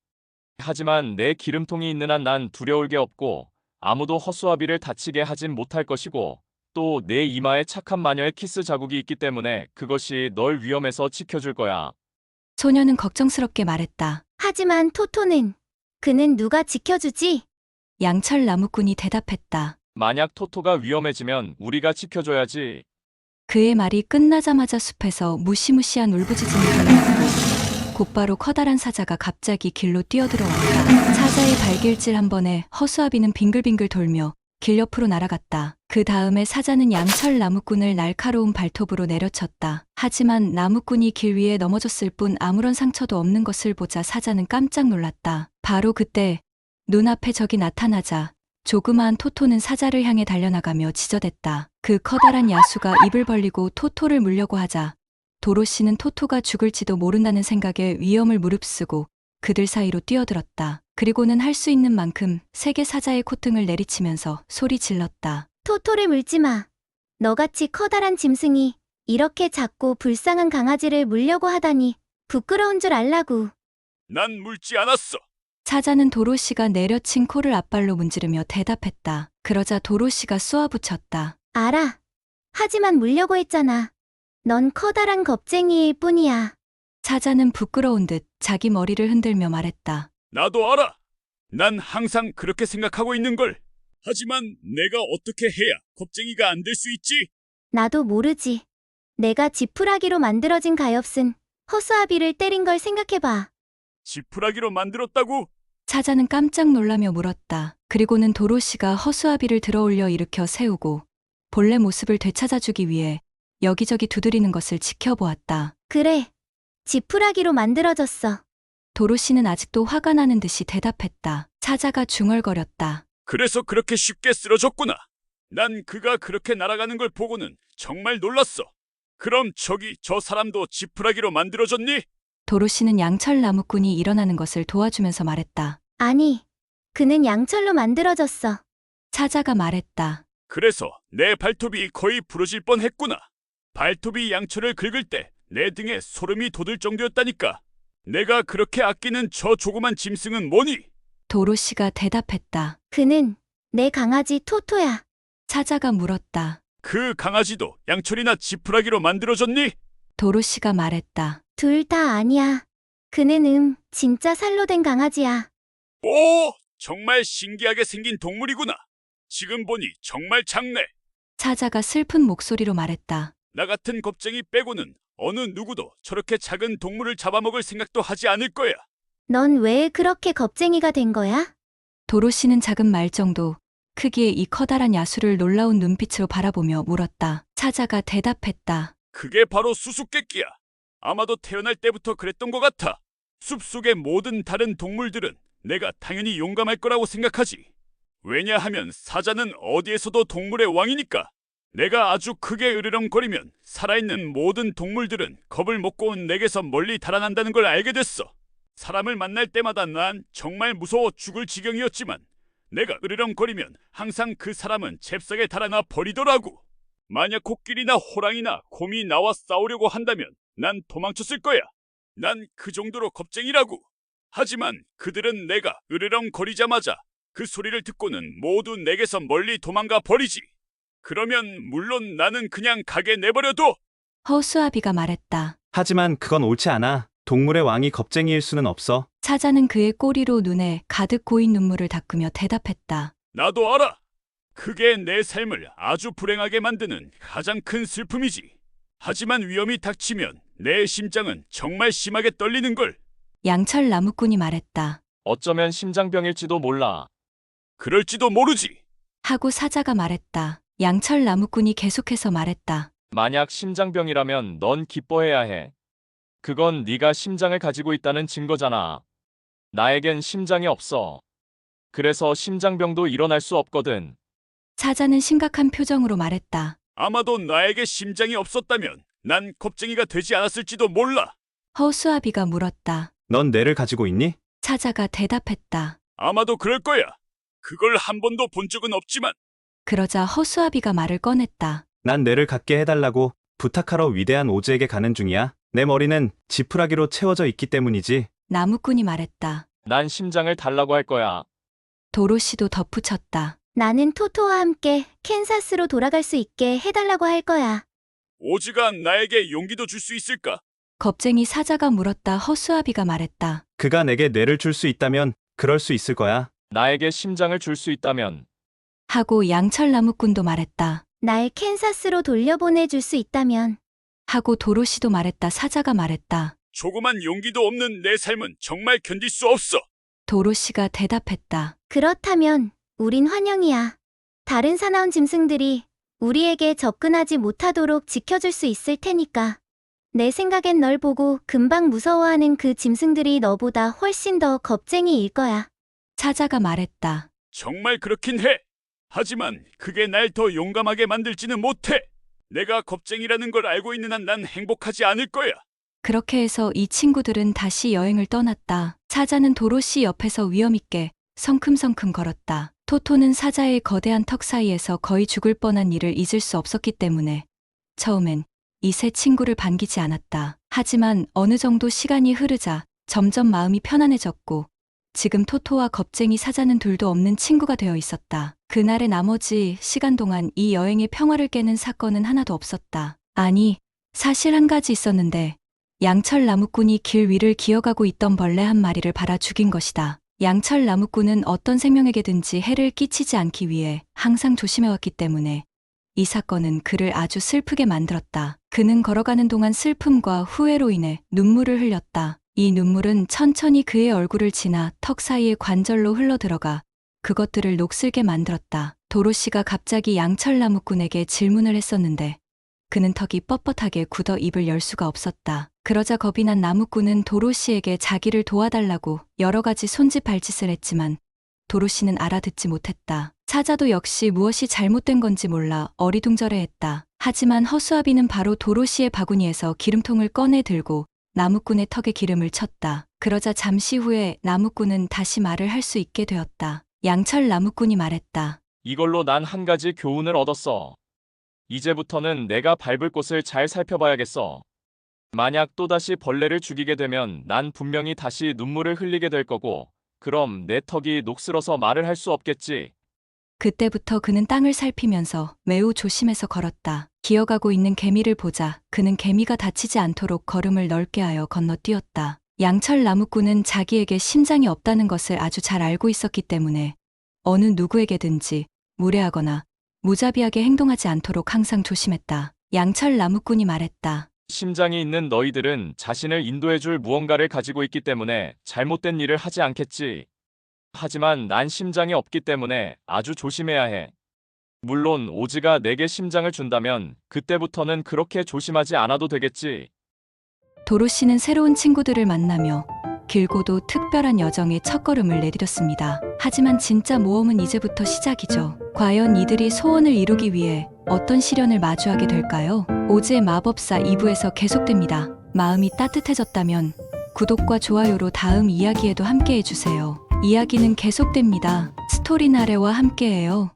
하지만 내 기름통이 있는 한 난 두려울 게 없고 아무도 허수아비를 다치게 하진 못할 것이고 또 내 이마에 착한 마녀의 키스 자국이 있기 때문에 그것이 널 위험에서 지켜줄 거야. 소녀는 걱정스럽게 말했다. 하지만 토토는 그는 누가 지켜주지? 양철 나무꾼이 대답했다. 만약 토토가 위험해지면 우리가 지켜줘야지. 그의 말이 끝나자마자 숲에서 무시무시한 울부짖음이 들려왔고 곧바로 커다란 사자가 갑자기 길로 뛰어들어왔다. 사자의 발길질 한 번에 허수아비는 빙글빙글 돌며 길 옆으로 날아갔다. 그 다음에 사자는 양철 나무꾼을 날카로운 발톱으로 내려쳤다. 하지만 나무꾼이 길 위에 넘어졌을 뿐 아무런 상처도 없는 것을 보자 사자는 깜짝 놀랐다. 바로 그때 눈앞에 적이 나타나자 조그마한 토토는 사자를 향해 달려나가며 지저댔다. 그 커다란 야수가 입을 벌리고 토토를 물려고 하자 도로시는 토토가 죽을지도 모른다는 생각에 위험을 무릅쓰고 그들 사이로 뛰어들었다. 그리고는 할 수 있는 만큼 세계 사자의 콧등을 내리치면서 소리 질렀다. 토토를 물지 마. 너같이 커다란 짐승이 이렇게 작고 불쌍한 강아지를 물려고 하다니 부끄러운 줄 알라고. 난 물지 않았어. 사자는 도로시가 내려친 코를 앞발로 문지르며 대답했다. 그러자 도로시가 쏘아붙였다. 알아. 하지만 물려고 했잖아. 넌 커다란 겁쟁이일 뿐이야. 사자는 부끄러운 듯 자기 머리를 흔들며 말했다. 나도 알아. 난 항상 그렇게 생각하고 있는 걸. 하지만 내가 어떻게 해야 겁쟁이가 안 될 수 있지? 나도 모르지. 내가 지푸라기로 만들어진 가엾은 허수아비를 때린 걸 생각해봐. 지푸라기로 만들었다고? 사자는 깜짝 놀라며 물었다. 그리고는 도로시가 허수아비를 들어올려 일으켜 세우고 본래 모습을 되찾아주기 위해 여기저기 두드리는 것을 지켜보았다. 그래. 지푸라기로 만들어졌어. 도로시는 아직도 화가 나는 듯이 대답했다. 사자가 중얼거렸다. 그래서 그렇게 쉽게 쓰러졌구나. 난 그가 그렇게 날아가는 걸 보고는 정말 놀랐어. 그럼 저 사람도 지푸라기로 만들어졌니? 도로시는 양철 나무꾼이 일어나는 것을 도와주면서 말했다. 아니, 그는 양철로 만들어졌어. 사자가 말했다. 그래서 내 발톱이 거의 부러질 뻔했구나. 발톱이 양철을 긁을 때 내 등에 소름이 돋을 정도였다니까. 내가 그렇게 아끼는 저 조그만 짐승은 뭐니? 도로시가 대답했다. 그는 내 강아지 토토야. 사자가 물었다. 그 강아지도 양철이나 지푸라기로 만들어졌니? 도로시가 말했다. 둘 다 아니야. 그는 진짜 살로 된 강아지야. 오, 정말 신기하게 생긴 동물이구나. 지금 보니 정말 작네. 사자가 슬픈 목소리로 말했다. 나 같은 겁쟁이 빼고는 어느 누구도 저렇게 작은 동물을 잡아먹을 생각도 하지 않을 거야. 넌 왜 그렇게 겁쟁이가 된 거야? 도로시는 작은 말정도 크기의 이 커다란 야수를 놀라운 눈빛으로 바라보며 물었다. 사자가 대답했다. 그게 바로 수수께끼야. 아마도 태어날 때부터 그랬던 것 같아. 숲속의 모든 다른 동물들은 내가 당연히 용감할 거라고 생각하지. 왜냐하면 사자는 어디에서도 동물의 왕이니까. 내가 아주 크게 으르렁거리면 살아있는 모든 동물들은 겁을 먹고 온 내게서 멀리 달아난다는 걸 알게 됐어. 사람을 만날 때마다 난 정말 무서워 죽을 지경이었지만 내가 으르렁거리면 항상 그 사람은 잽싸게 달아나 버리더라고. 만약 코끼리나 호랑이나 곰이 나와 싸우려고 한다면 난 도망쳤을 거야. 난 그 정도로 겁쟁이라고. 하지만 그들은 내가 으르렁거리자마자 그 소리를 듣고는 모두 내게서 멀리 도망가 버리지. 그러면 물론 나는 그냥 가게 내버려둬. 허수아비가 말했다. 하지만 그건 옳지 않아. 동물의 왕이 겁쟁이일 수는 없어. 사자는 그의 꼬리로 눈에 가득 고인 눈물을 닦으며 대답했다. 나도 알아. 그게 내 삶을 아주 불행하게 만드는 가장 큰 슬픔이지. 하지만 위험이 닥치면 내 심장은 정말 심하게 떨리는걸. 양철 나무꾼이 말했다. 어쩌면 심장병일지도 몰라. 그럴지도 모르지. 하고 사자가 말했다. 양철 나무꾼이 계속해서 말했다. 만약 심장병이라면 넌 기뻐해야 해. 그건 네가 심장을 가지고 있다는 증거잖아. 나에겐 심장이 없어. 그래서 심장병도 일어날 수 없거든. 사자는 심각한 표정으로 말했다. 아마도 나에게 심장이 없었다면 난 겁쟁이가 되지 않았을지도 몰라. 허수아비가 물었다. 넌 뇌를 가지고 있니? 사자가 대답했다. 아마도 그럴 거야. 그걸 한 번도 본 적은 없지만. 그러자 허수아비가 말을 꺼냈다. 난 뇌를 갖게 해달라고 부탁하러 위대한 오즈에게 가는 중이야. 내 머리는 지푸라기로 채워져 있기 때문이지. 나무꾼이 말했다. 난 심장을 달라고 할 거야. 도로시도 덧붙였다. 나는 토토와 함께 캔사스로 돌아갈 수 있게 해달라고 할 거야. 오즈가 나에게 용기도 줄 수 있을까? 겁쟁이 사자가 물었다. 허수아비가 말했다. 그가 내게 뇌를 줄 수 있다면 그럴 수 있을 거야. 나에게 심장을 줄 수 있다면. 하고 양철 나무꾼도 말했다. 날 캔사스로 돌려보내줄 수 있다면. 하고 도로시도 말했다. 사자가 말했다. 조그만 용기도 없는 내 삶은 정말 견딜 수 없어. 도로시가 대답했다. 그렇다면 우린 환영이야. 다른 사나운 짐승들이 우리에게 접근하지 못하도록 지켜줄 수 있을 테니까. 내 생각엔 널 보고 금방 무서워하는 그 짐승들이 너보다 훨씬 더 겁쟁이일 거야. 사자가 말했다. 정말 그렇긴 해. 하지만 그게 날 더 용감하게 만들지는 못해. 내가 겁쟁이라는 걸 알고 있는 한 난 행복하지 않을 거야. 그렇게 해서 이 친구들은 다시 여행을 떠났다. 사자는 도로시 옆에서 위험있게 성큼성큼 걸었다. 토토는 사자의 거대한 턱 사이에서 거의 죽을 뻔한 일을 잊을 수 없었기 때문에 처음엔 이 세 친구를 반기지 않았다. 하지만 어느 정도 시간이 흐르자 점점 마음이 편안해졌고 지금 토토와 겁쟁이 사자는 둘도 없는 친구가 되어 있었다. 그날의 나머지 시간 동안 이 여행의 평화를 깨는 사건은 하나도 없었다. 아니, 사실 한 가지 있었는데 양철 나무꾼이 길 위를 기어가고 있던 벌레 한 마리를 발아 죽인 것이다. 양철 나무꾼은 어떤 생명에게든지 해를 끼치지 않기 위해 항상 조심해왔기 때문에 이 사건은 그를 아주 슬프게 만들었다. 그는 걸어가는 동안 슬픔과 후회로 인해 눈물을 흘렸다. 이 눈물은 천천히 그의 얼굴을 지나 턱 사이의 관절로 흘러들어가 그것들을 녹슬게 만들었다. 도로시가 갑자기 양철 나무꾼에게 질문을 했었는데 그는 턱이 뻣뻣하게 굳어 입을 열 수가 없었다. 그러자 겁이 난 나무꾼은 도로시에게 자기를 도와달라고 여러 가지 손짓 발짓을 했지만 도로시는 알아듣지 못했다. 사자도 역시 무엇이 잘못된 건지 몰라 어리둥절해했다. 하지만 허수아비는 바로 도로시의 바구니에서 기름통을 꺼내 들고 나무꾼의 턱에 기름을 쳤다. 그러자 잠시 후에 나무꾼은 다시 말을 할 수 있게 되었다. 양철 나무꾼이 말했다. 이걸로 난 한 가지 교훈을 얻었어. 이제부터는 내가 밟을 곳을 잘 살펴봐야겠어. 만약 또다시 벌레를 죽이게 되면 난 분명히 다시 눈물을 흘리게 될 거고, 그럼 내 턱이 녹슬어서 말을 할 수 없겠지. 그때부터 그는 땅을 살피면서 매우 조심해서 걸었다. 기어가고 있는 개미를 보자 그는 개미가 다치지 않도록 걸음을 넓게 하여 건너뛰었다. 양철 나무꾼은 자기에게 심장이 없다는 것을 아주 잘 알고 있었기 때문에 어느 누구에게든지 무례하거나 무자비하게 행동하지 않도록 항상 조심했다. 양철 나무꾼이 말했다. 심장이 있는 너희들은 자신을 인도해줄 무언가를 가지고 있기 때문에 잘못된 일을 하지 않겠지. 하지만 난 심장이 없기 때문에 아주 조심해야 해. 물론 오즈가 내게 심장을 준다면 그때부터는 그렇게 조심하지 않아도 되겠지. 도로시는 새로운 친구들을 만나며 길고도 특별한 여정의 첫걸음을 내디뎠습니다. 하지만 진짜 모험은 이제부터 시작이죠. 과연 이들이 소원을 이루기 위해 어떤 시련을 마주하게 될까요? 오즈의 마법사 2부에서 계속됩니다. 마음이 따뜻해졌다면 구독과 좋아요로 다음 이야기에도 함께 해주세요. 이야기는 계속됩니다. 스토리나래와 함께해요.